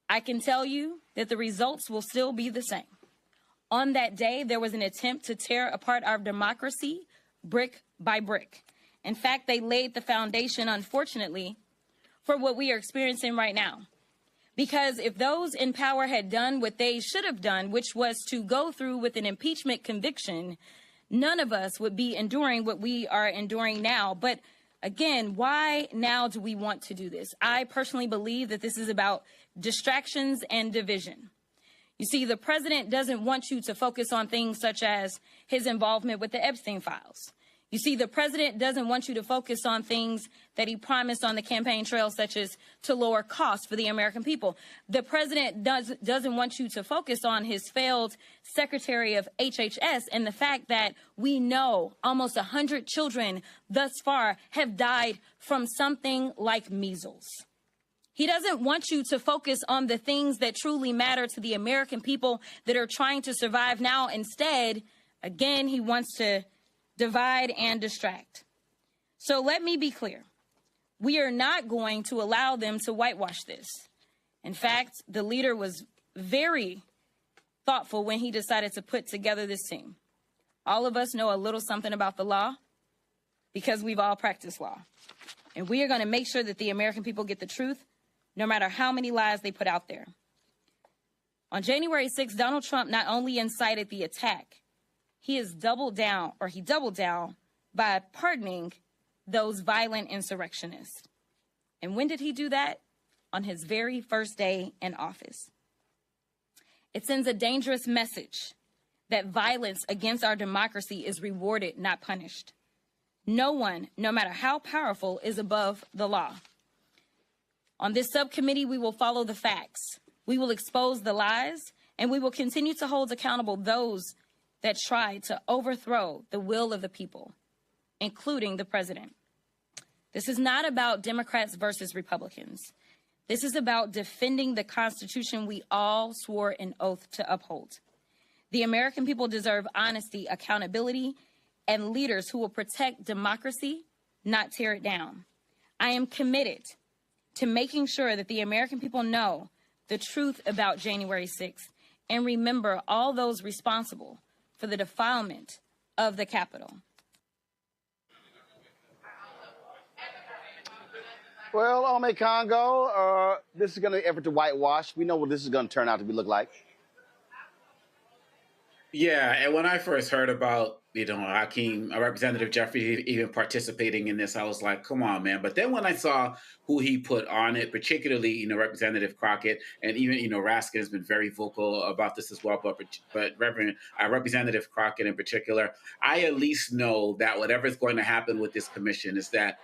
I can tell you that the results will still be the same. On that day, there was an attempt to tear apart our democracy brick by brick. In fact, they laid the foundation, unfortunately, for what we are experiencing right now. Because if those in power had done what they should have done, which was to go through with an impeachment conviction, none of us would be enduring what we are enduring now. But again, why now do we want to do this? I personally believe that this is about distractions and division. You see, the president doesn't want you to focus on things such as his involvement with the Epstein files. You see, the president doesn't want you to focus on things that he promised on the campaign trail, such as to lower costs for the American people. The president doesn't want you to focus on his failed secretary of HHS and the fact that we know almost 100 children thus far have died from something like measles. He doesn't want you to focus on the things that truly matter to the American people that are trying to survive now. Instead, again, he wants to divide and distract. So let me be clear. We are not going to allow them to whitewash this. In fact, the leader was very thoughtful when he decided to put together this team. All of us know a little something about the law because we've all practiced law. And we are going to make sure that the American people get the truth, no matter how many lies they put out there. On January 6th, Donald Trump not only incited the attack, he doubled down by pardoning those violent insurrectionists. And when did he do that? On his very first day in office. It sends a dangerous message that violence against our democracy is rewarded, not punished. No one, no matter how powerful, is above the law. On this subcommittee, we will follow the facts. We will expose the lies, and we will continue to hold accountable those that tried to overthrow the will of the people, including the president. This is not about Democrats versus Republicans. This is about defending the Constitution we all swore an oath to uphold. The American people deserve honesty, accountability, and leaders who will protect democracy, not tear it down. I am committed to making sure that the American people know the truth about January 6th and remember all those responsible for the defilement of the Capitol.
Well, Ome Congo, this is going to be an effort to whitewash. We know what this is going to turn out to look like.
Yeah, and when I first heard about Hakeem, Representative Jeffries even participating in this, I was like, come on, man. But then when I saw who he put on it, particularly, Representative Crockett, and even, Raskin has been very vocal about this as well, but Representative Crockett in particular, I at least know that whatever is going to happen with this commission is that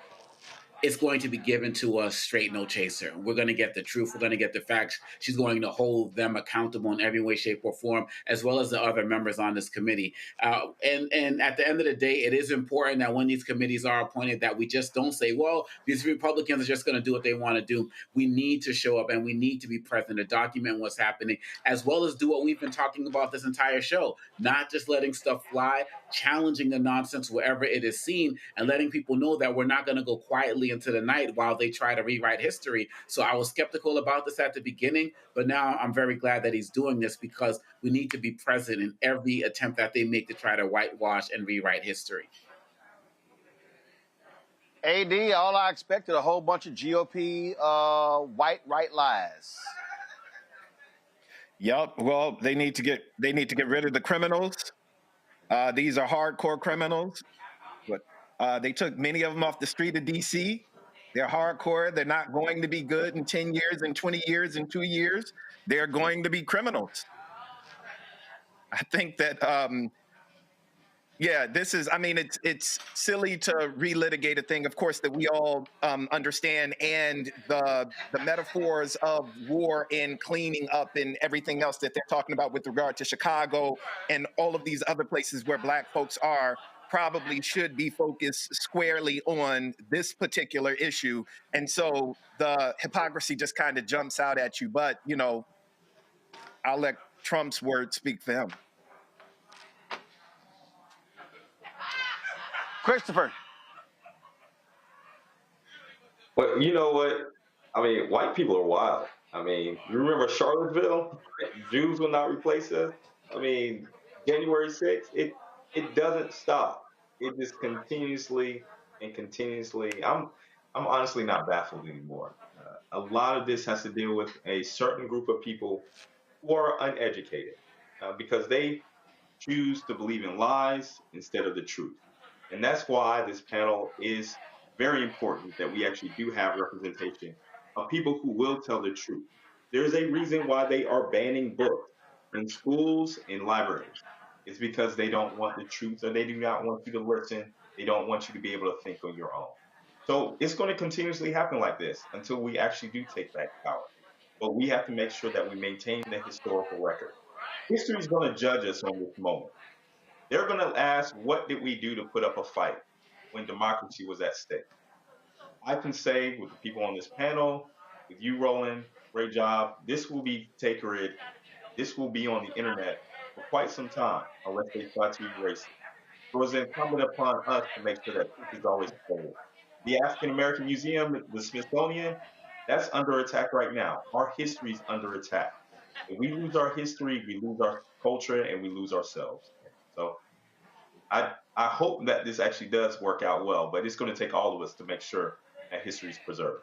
it's going to be given to us straight, no chaser. We're going to get the truth. We're going to get the facts. She's going to hold them accountable in every way, shape, or form, as well as the other members on this committee. And at the end of the day, it is important that when these committees are appointed, that we just don't say, well, these Republicans are just going to do what they want to do. We need to show up and we need to be present to document what's happening, as well as do what we've been talking about this entire show, not just letting stuff fly, challenging the nonsense wherever it is seen, and letting people know that we're not going to go quietly into the night while they try to rewrite history. So I was skeptical about this at the beginning, but now I'm very glad that he's doing this, because we need to be present in every attempt that they make to try to whitewash and rewrite history.
AD, all I expected, a whole bunch of GOP white right lies.
Yep. Well, they need to get rid of the criminals. These are hardcore criminals, but they took many of them off the street of D.C. They're hardcore. They're not going to be good in 10 years, in 20 years, in 2 years. They're going to be criminals. I think that, it's silly to relitigate a thing, of course, that we all understand, and the metaphors of war and cleaning up and everything else that they're talking about with regard to Chicago and all of these other places where Black folks are probably should be focused squarely on this particular issue. And so the hypocrisy just kind of jumps out at you. But, I'll let Trump's words speak for him.
Christopher.
But you know what? I mean, white people are wild. I mean, you remember Charlottesville? Jews will not replace us. I mean, January 6th, it doesn't stop. It just continuously. I'm honestly not baffled anymore. A lot of this has to deal with a certain group of people who are uneducated because they choose to believe in lies instead of the truth. And that's why this panel is very important, that we actually do have representation of people who will tell the truth. There's a reason why they are banning books in schools and libraries. It's because they don't want the truth, or they do not want you to listen. They don't want you to be able to think on your own. So it's going to continuously happen like this until we actually do take back power. But we have to make sure that we maintain the historical record. History is going to judge us on this moment. They're going to ask, what did we do to put up a fight when democracy was at stake? I can say with the people on this panel, with you, Roland, great job. This will be takered. This will be on the internet for quite some time, unless they try to erase it. So it's incumbent upon us to make sure that truth is always told. The African American Museum, the Smithsonian, that's under attack right now. Our history is under attack. If we lose our history, we lose our culture, and we lose ourselves. So I hope that this actually does work out well, but it's going to take all of us to make sure that history is preserved.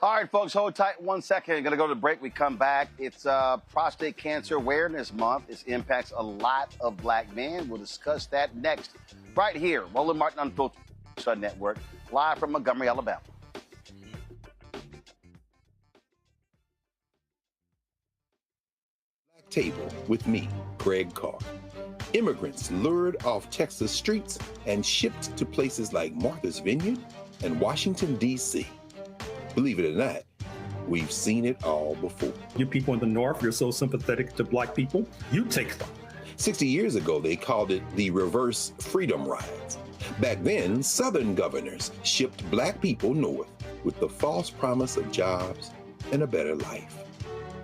All right, folks, hold tight 1 second. I'm going to go to the break. We come back. It's Prostate Cancer Awareness Month. This impacts a lot of Black men. We'll discuss that next, right here, Roland Martin Unfiltered Network, live from Montgomery, Alabama.
Table with me, Greg Carr. Immigrants lured off Texas streets and shipped to places like Martha's Vineyard and Washington, D.C. Believe it or not, we've seen it all before.
You people in the North, you're so sympathetic to Black people, you take them.
60 years ago, they called it the reverse freedom rides. Back then, Southern governors shipped Black people north with the false promise of jobs and a better life.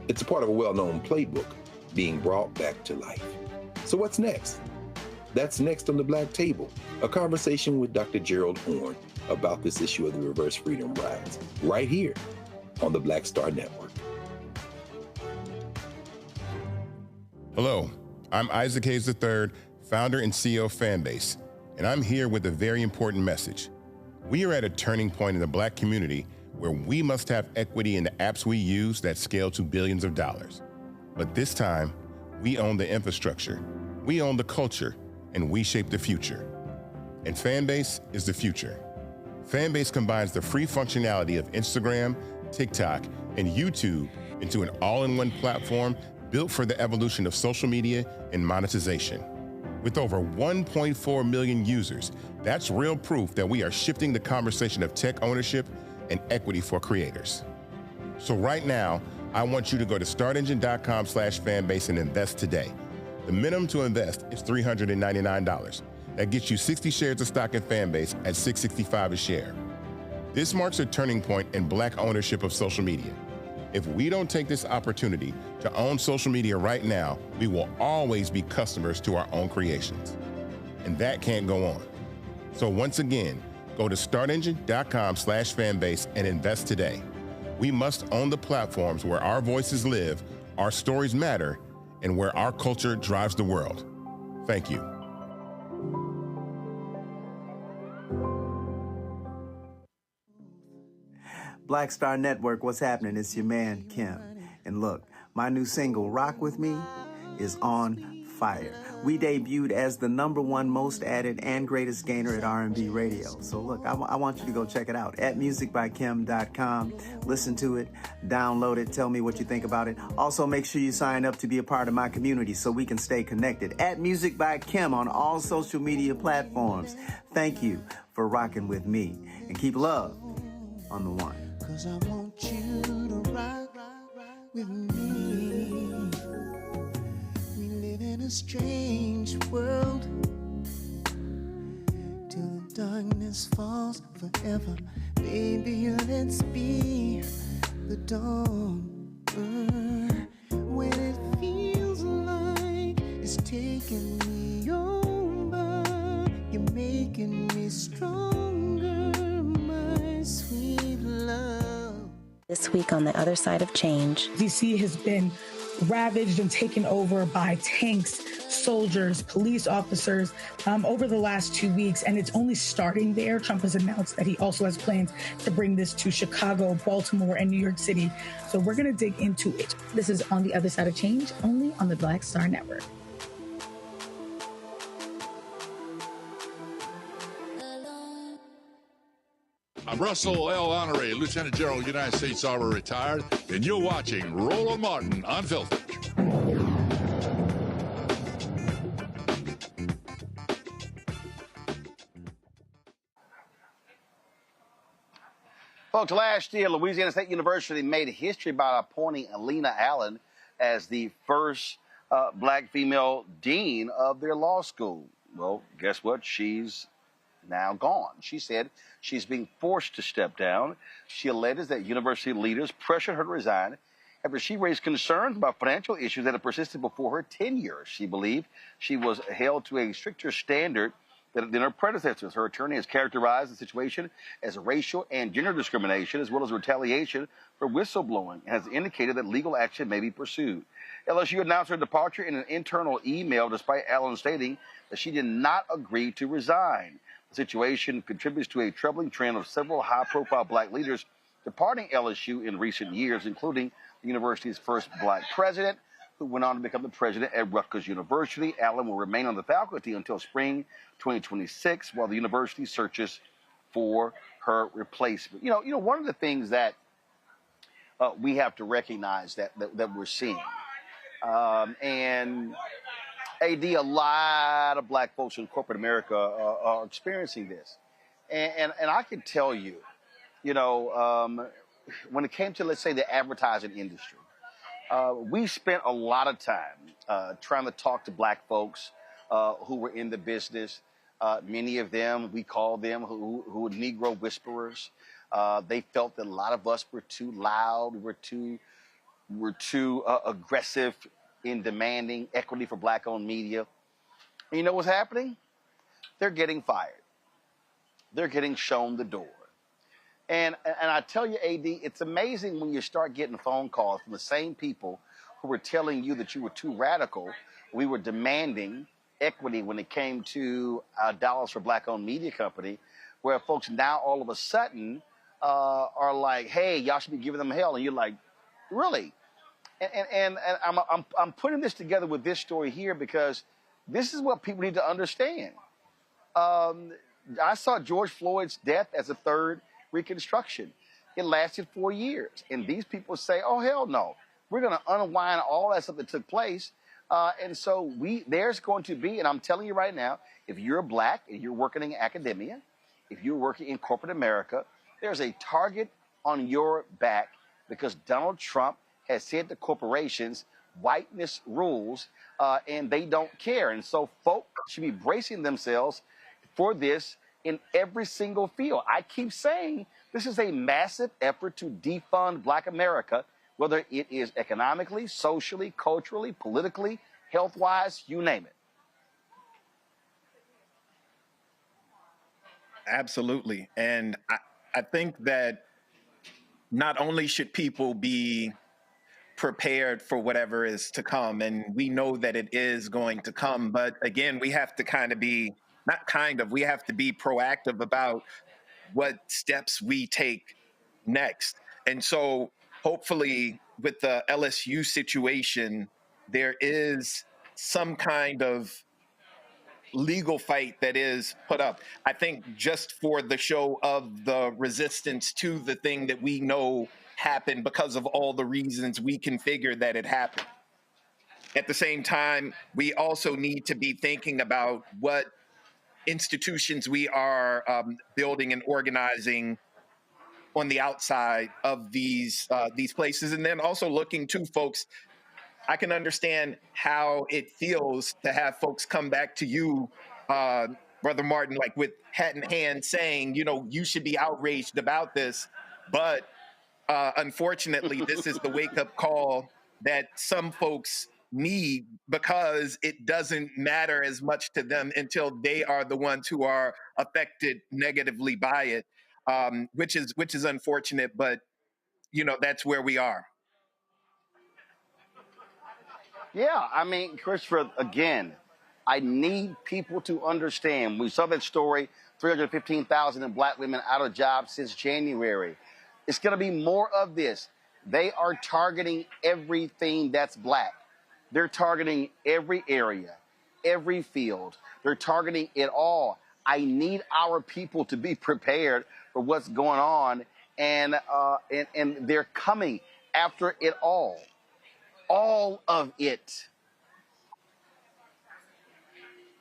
It's a part of a well-known playbook being brought back to life. So what's next? That's next on the Black Table, a conversation with Dr. Gerald Horne about this issue of the reverse freedom rides, right here on the Black Star Network.
Hello, I'm Isaac Hayes III, founder and CEO of Fanbase, and I'm here with a very important message. We are at a turning point in the Black community where we must have equity in the apps we use that scale to billions of dollars. But this time, We own the infrastructure, we own the culture, and we shape the future. And Fanbase is the future. Fanbase combines the free functionality of Instagram, TikTok, and YouTube into an all-in-one platform built for the evolution of social media and monetization. With over 1.4 million users, that's real proof that we are shifting the conversation of tech ownership and equity for creators. So right now, I want you to go to startengine.com/fanbase and invest today. The minimum to invest is $399. That gets you 60 shares of stock in Fanbase at $665 a share. This marks a turning point in Black ownership of social media. If we don't take this opportunity to own social media right now, we will always be customers to our own creations. And that can't go on. So once again, go to startengine.com/fanbase and invest today. We must own the platforms where our voices live, our stories matter, and where our culture drives the world. Thank you.
Black Star Network, what's happening? It's your man, Kim. And look, my new single, Rock With Me, is on fire. We debuted as the #1 most added and greatest gainer at R&B radio. So look, I want you to go check it out at musicbykim.com. Listen to it, download it, tell me what you think about it. Also, make sure you sign up to be a part of my community so we can stay connected. At Music by Kim on all social media platforms. Thank you for rocking with me. And keep love on the one. 'Cause I want you to rock with me. We live in a strange world till the darkness falls forever. Baby, let's be the dawn. When it feels like it's taking me over, you're making me stronger, my sweet love.
This week on The Other Side of Change.
DC has been ravaged and taken over by tanks, soldiers, police officers over the last 2 weeks, and it's only starting there. Trump has announced that he also has plans to bring this to Chicago, Baltimore, and New York City. So we're going to dig into it.
This is On the Other Side of Change, only on the Black Star Network.
I'm Russell L. Honoré, Lieutenant General, United States Army, retired, and you're watching Roland Martin Unfiltered.
Folks, last year, Louisiana State University made history by appointing Alina Allen as the first black female dean of their law school. Well, guess what? She's now gone. She said she's being forced to step down. She alleges that university leaders pressured her to resign after she raised concerns about financial issues that had persisted before her tenure. She believed she was held to a stricter standard than her predecessors. Her attorney has characterized the situation as racial and gender discrimination, as well as retaliation for whistleblowing, and has indicated that legal action may be pursued. LSU announced her departure in an internal email, despite Allen stating that she did not agree to resign. The situation contributes to a troubling trend of several high-profile black leaders departing LSU in recent years, including the university's first black president, who went on to become the president at Rutgers University. Allen will remain on the faculty until spring 2026, while the university searches for her replacement. You know, one of the things that we have to recognize that we're seeing, and AD, a lot of black folks in corporate America are experiencing this. And I can tell you, when it came to, let's say, the advertising industry, we spent a lot of time trying to talk to black folks who were in the business. Many of them, we call them who were Negro whisperers. They felt that a lot of us were too loud, were too aggressive in demanding equity for black-owned media. And you know what's happening? They're getting fired. They're getting shown the door. And I tell you, AD, it's amazing when you start getting phone calls from the same people who were telling you that you were too radical. We were demanding equity when it came to dollars for black-owned media company, where folks now all of a sudden are like, hey, y'all should be giving them hell. And you're like, really? And I'm putting this together with this story here because this is what people need to understand. I saw George Floyd's death as a third Reconstruction. It lasted 4 years. And these people say, oh, hell no. We're going to unwind all that stuff that took place. And so there's going to be, and I'm telling you right now, if you're black and you're working in academia, if you're working in corporate America, there's a target on your back because Donald Trump has said to corporations, whiteness rules, and they don't care. And so folks should be bracing themselves for this in every single field. I keep saying this is a massive effort to defund Black America, whether it is economically, socially, culturally, politically, health-wise, you name it.
Absolutely. And I think that not only should people be prepared for whatever is to come, and we know that it is going to come, but again, we have to we have to be proactive about what steps we take next. And so hopefully with the LSU situation, there is some kind of legal fight that is put up. I think just for the show of the resistance to the thing that we know happened because of all the reasons we can figure that it happened. At the same time, we also need to be thinking about what institutions we are building and organizing on the outside of these places, and then also looking to folks. I can understand how it feels to have folks come back to you, Brother Martin, like with hat in hand saying, you should be outraged about this. But unfortunately, this is the wake-up call that some folks need because it doesn't matter as much to them until they are the ones who are affected negatively by it, which is unfortunate, but that's where we are.
Yeah, I mean, Christopher, again, I need people to understand. We saw that story, 315,000 Black women out of jobs since January. It's going to be more of this. They are targeting everything that's Black. They're targeting every area, every field. They're targeting it all. I need our people to be prepared for what's going on, and they're coming after it all. All of it.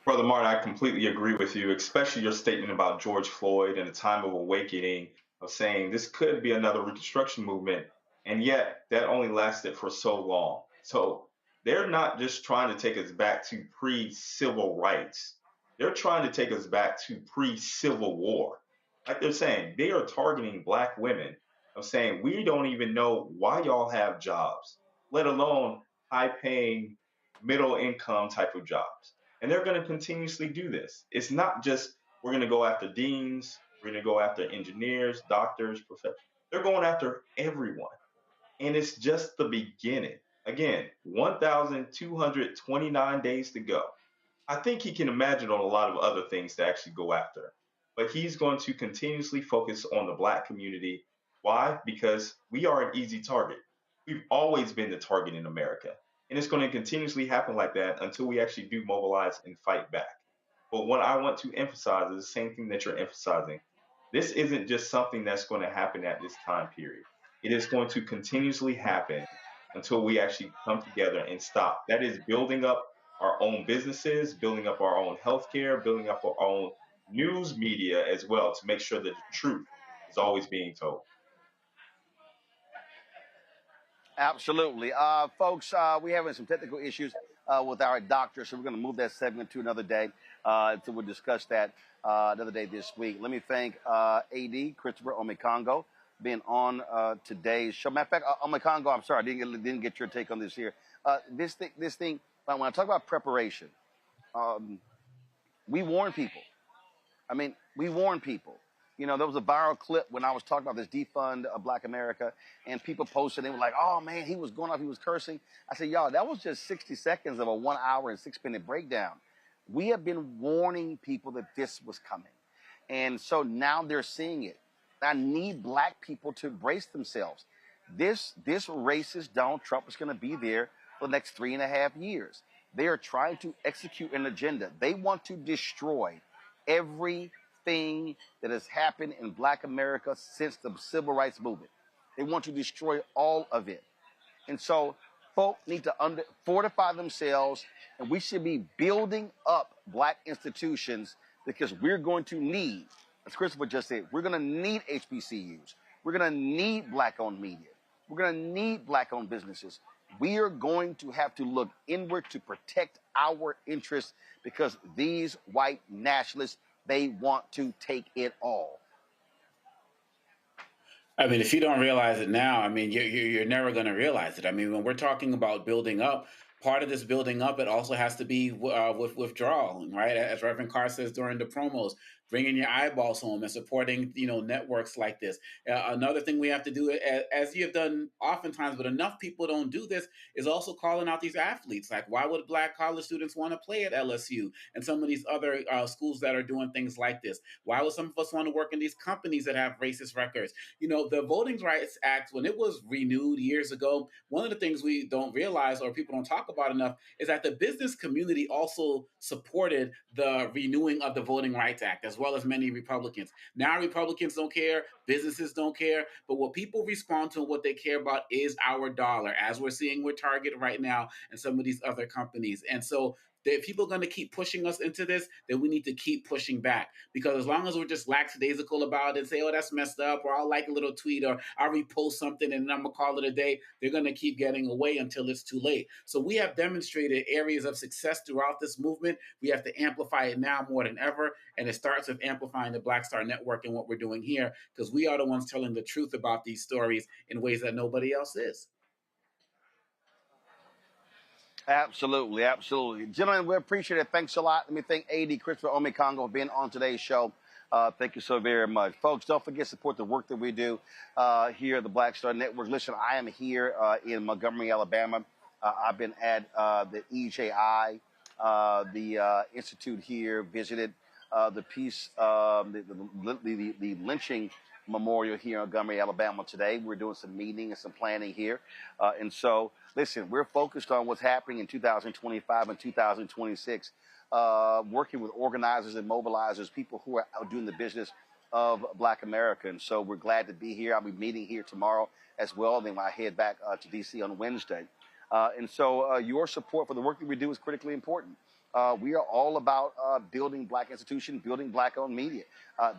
Brother Martin, I completely agree with you, especially your statement about George Floyd and the time of awakening of saying this could be another Reconstruction movement, and yet that only lasted for so long. So they're not just trying to take us back to pre-civil rights. They're trying to take us back to pre-Civil War. Like they're saying, they are targeting Black women of saying, we don't even know why y'all have jobs, let alone high-paying, middle-income type of jobs. And they're going to continuously do this. It's not just we're going to go after deans, we're going to go after engineers, doctors, professors. They're going after everyone. And it's just the beginning. Again, 1,229 days to go. I think he can imagine on a lot of other things to actually go after. But he's going to continuously focus on the Black community. Why? Because we are an easy target. We've always been the target in America. And it's going to continuously happen like that until we actually do mobilize and fight back. But what I want to emphasize is the same thing that you're emphasizing. This isn't just something that's going to happen at this time period. It is going to continuously happen until we actually come together and stop. That is building up our own businesses, building up our own healthcare, building up our own news media as well to make sure that the truth is always being told.
Absolutely. Folks, we're having some technical issues with our doctor, so we're going to move that segment to another day. So we'll discuss that another day this week. Let me thank AD, Christopher Omekongo, being on today's show. Matter of fact, Omekongo, I'm sorry, I didn't get your take on this here. This thing, when I talk about preparation, we warn people. I mean, we warn people. There was a viral clip when I was talking about this defund of Black America, and people posted, they were like, oh, man, he was going off, he was cursing. I said, y'all, that was just 60 seconds of a 1 hour and 6-minute breakdown. We have been warning people that this was coming. And so now they're seeing it. I need Black people to brace themselves. this racist Donald Trump is going to be there for the next 3.5 years. They are trying to execute an agenda. They want to destroy everything that has happened in Black America since the Civil Rights Movement. They want to destroy all of it. And so folk need to fortify themselves, and we should be building up Black institutions, because we're going to need, as Christopher just said, we're going to need HBCUs. We're going to need Black-owned media. We're going to need Black-owned businesses. We are going to have to look inward to protect our interests, because these white nationalists, they want to take it all.
I mean, if you don't realize it now, I mean, you're never going to realize it. I mean, when we're talking about building up, part of this building up, it also has to be with withdrawal, right? As Reverend Carr says during the promos, bringing your eyeballs home and supporting, networks like this. Another thing we have to do, as you have done oftentimes, but enough people don't do this, is also calling out these athletes. Like, why would Black college students want to play at LSU and some of these other schools that are doing things like this? Why would some of us want to work in these companies that have racist records? The Voting Rights Act, when it was renewed years ago, one of the things we don't realize, or people don't talk about enough, is that the business community also supported the renewing of the Voting Rights Act, as well as many Republicans. Now Republicans don't care, businesses don't care, but what people respond to and what they care about is our dollar, as we're seeing with Target right now and some of these other companies. And so if people are going to keep pushing us into this, then we need to keep pushing back. Because as long as we're just lackadaisical about it and say, oh, that's messed up, or I'll like a little tweet, or I'll repost something and I'm going to call it a day, they're going to keep getting away until it's too late. So we have demonstrated areas of success throughout this movement. We have to amplify it now more than ever. And it starts with amplifying the Black Star Network and what we're doing here, because we are the ones telling the truth about these stories in ways that nobody else is.
Absolutely, absolutely. Gentlemen, we appreciate it. Thanks a lot. Let me thank AD Christopher Omekongo for being on today's show. Thank you so very much. Folks, don't forget to support the work that we do here at the Black Star Network. Listen, I am here in Montgomery, Alabama. I've been at the EJI, the institute here, visited the peace, the lynching memorial here in Montgomery, Alabama today. We're doing some meeting and some planning here. And so, listen, we're focused on what's happening in 2025 and 2026, working with organizers and mobilizers, people who are out doing the business of Black America. And so we're glad to be here. I'll be meeting here tomorrow as well. Then I head back to D.C. on Wednesday. And so your support for the work that we do is critically important. We are all about building Black institutions, building Black-owned media.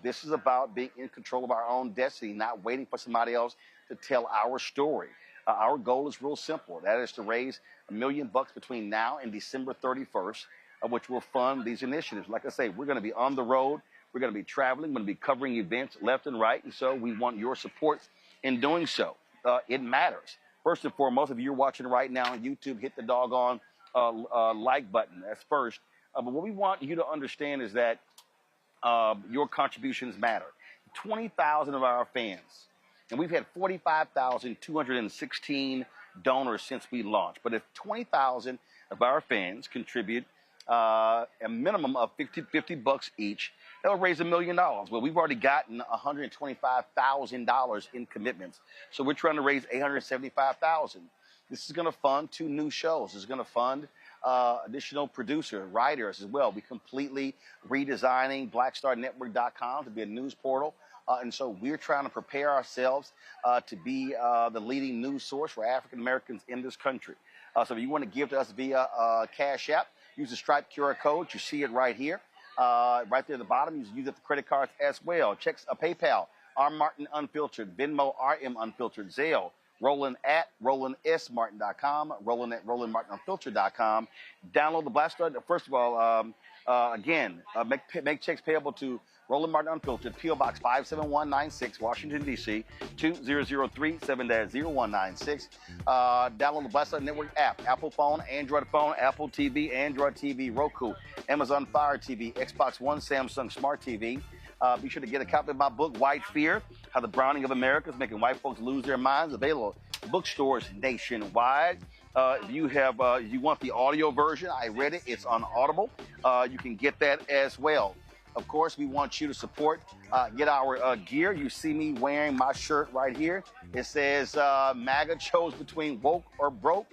This is about being in control of our own destiny, not waiting for somebody else to tell our story. Our goal is real simple. That is to raise $1 million between now and December 31st, which will fund these initiatives. Like I say, we're going to be on the road. We're going to be traveling. We're going to be covering events left and right. And so we want your support in doing so. It matters. First and foremost, if you're watching right now on YouTube, hit the doggone like button. That's first. But what we want you to understand is that your contributions matter. 20,000 of our fans, and we've had 45,216 donors since we launched. But if 20,000 of our fans contribute a minimum of $50 each, that'll raise $1 million. Well, we've already gotten $125,000 in commitments. So we're trying to raise $875,000. This is going to fund 2 new shows. This is going to fund additional producers, writers as well. We're completely redesigning blackstarnetwork.com to be a news portal. And so we're trying to prepare ourselves to be the leading news source for African Americans in this country. So if you want to give to us via Cash App, use the Stripe QR code. You see it right here. Right there at the bottom. You use it for credit cards as well. Checks PayPal, R Martin Unfiltered, Venmo, RM Unfiltered, Zelle, Roland at RolandSMartin.com, Roland at RolandMartinUnfiltered.com. Download the Black Star. First of all, make checks payable to Roland Martin Unfiltered, P.O. Box 57196, Washington, D.C., 20037-0196. Download the Black Star Network app, Apple phone, Android phone, Apple TV, Android TV, Roku, Amazon Fire TV, Xbox One, Samsung Smart TV. Be sure to get a copy of my book, White Fear, How the Browning of America is Making White Folks Lose Their Minds, available at bookstores nationwide. If you want the audio version, I read it. It's on Audible. You can get that as well. Of course, we want you to support, get our gear. You see me wearing my shirt right here. It says, MAGA chose between woke or broke.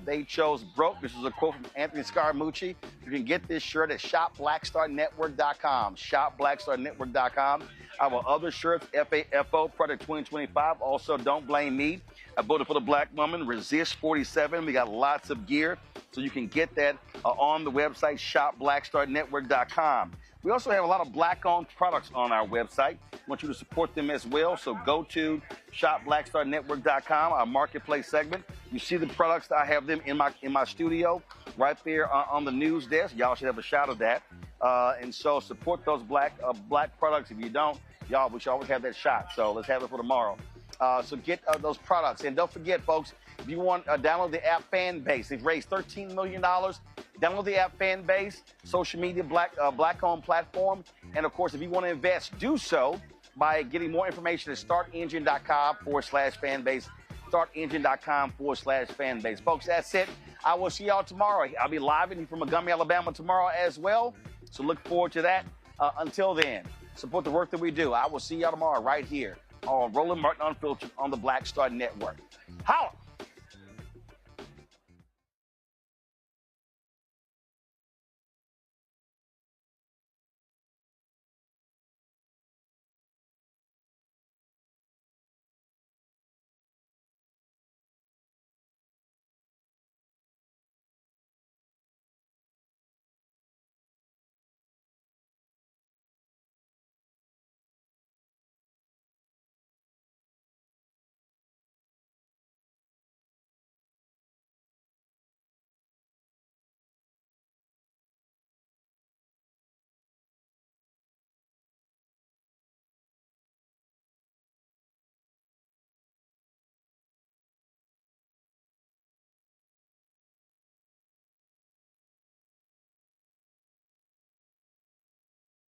They chose broke. This is a quote from Anthony Scaramucci. You can get this shirt at shopblackstarnetwork.com. Shopblackstarnetwork.com. Our other shirts, FAFO, Product 2025. Also, Don't Blame Me. I voted for the black woman, Resist 47. We got lots of gear. So you can get that on the website, shopblackstarnetwork.com. We also have a lot of black-owned products on our website. We want you to support them as well. So go to shopblackstarnetwork.com, our marketplace segment. You see the products. I have them in my studio right there on the news desk. Y'all should have a shot of that. And so support those black products. If you don't, y'all, we should always have that shot. So let's have it for tomorrow. So get those products. And don't forget, folks, if you want to download the app Fanbase, they've raised $13 million. Download the app Fanbase, social media black-owned platform. And, of course, if you want to invest, do so by getting more information at startengine.com/fanbase, startengine.com/fanbase. Folks, that's it. I will see y'all tomorrow. I'll be live from Montgomery, Alabama tomorrow as well. So look forward to that. Until then, support the work that we do. I will see y'all tomorrow right here on Roland Martin Unfiltered on the Black Star Network. Holla!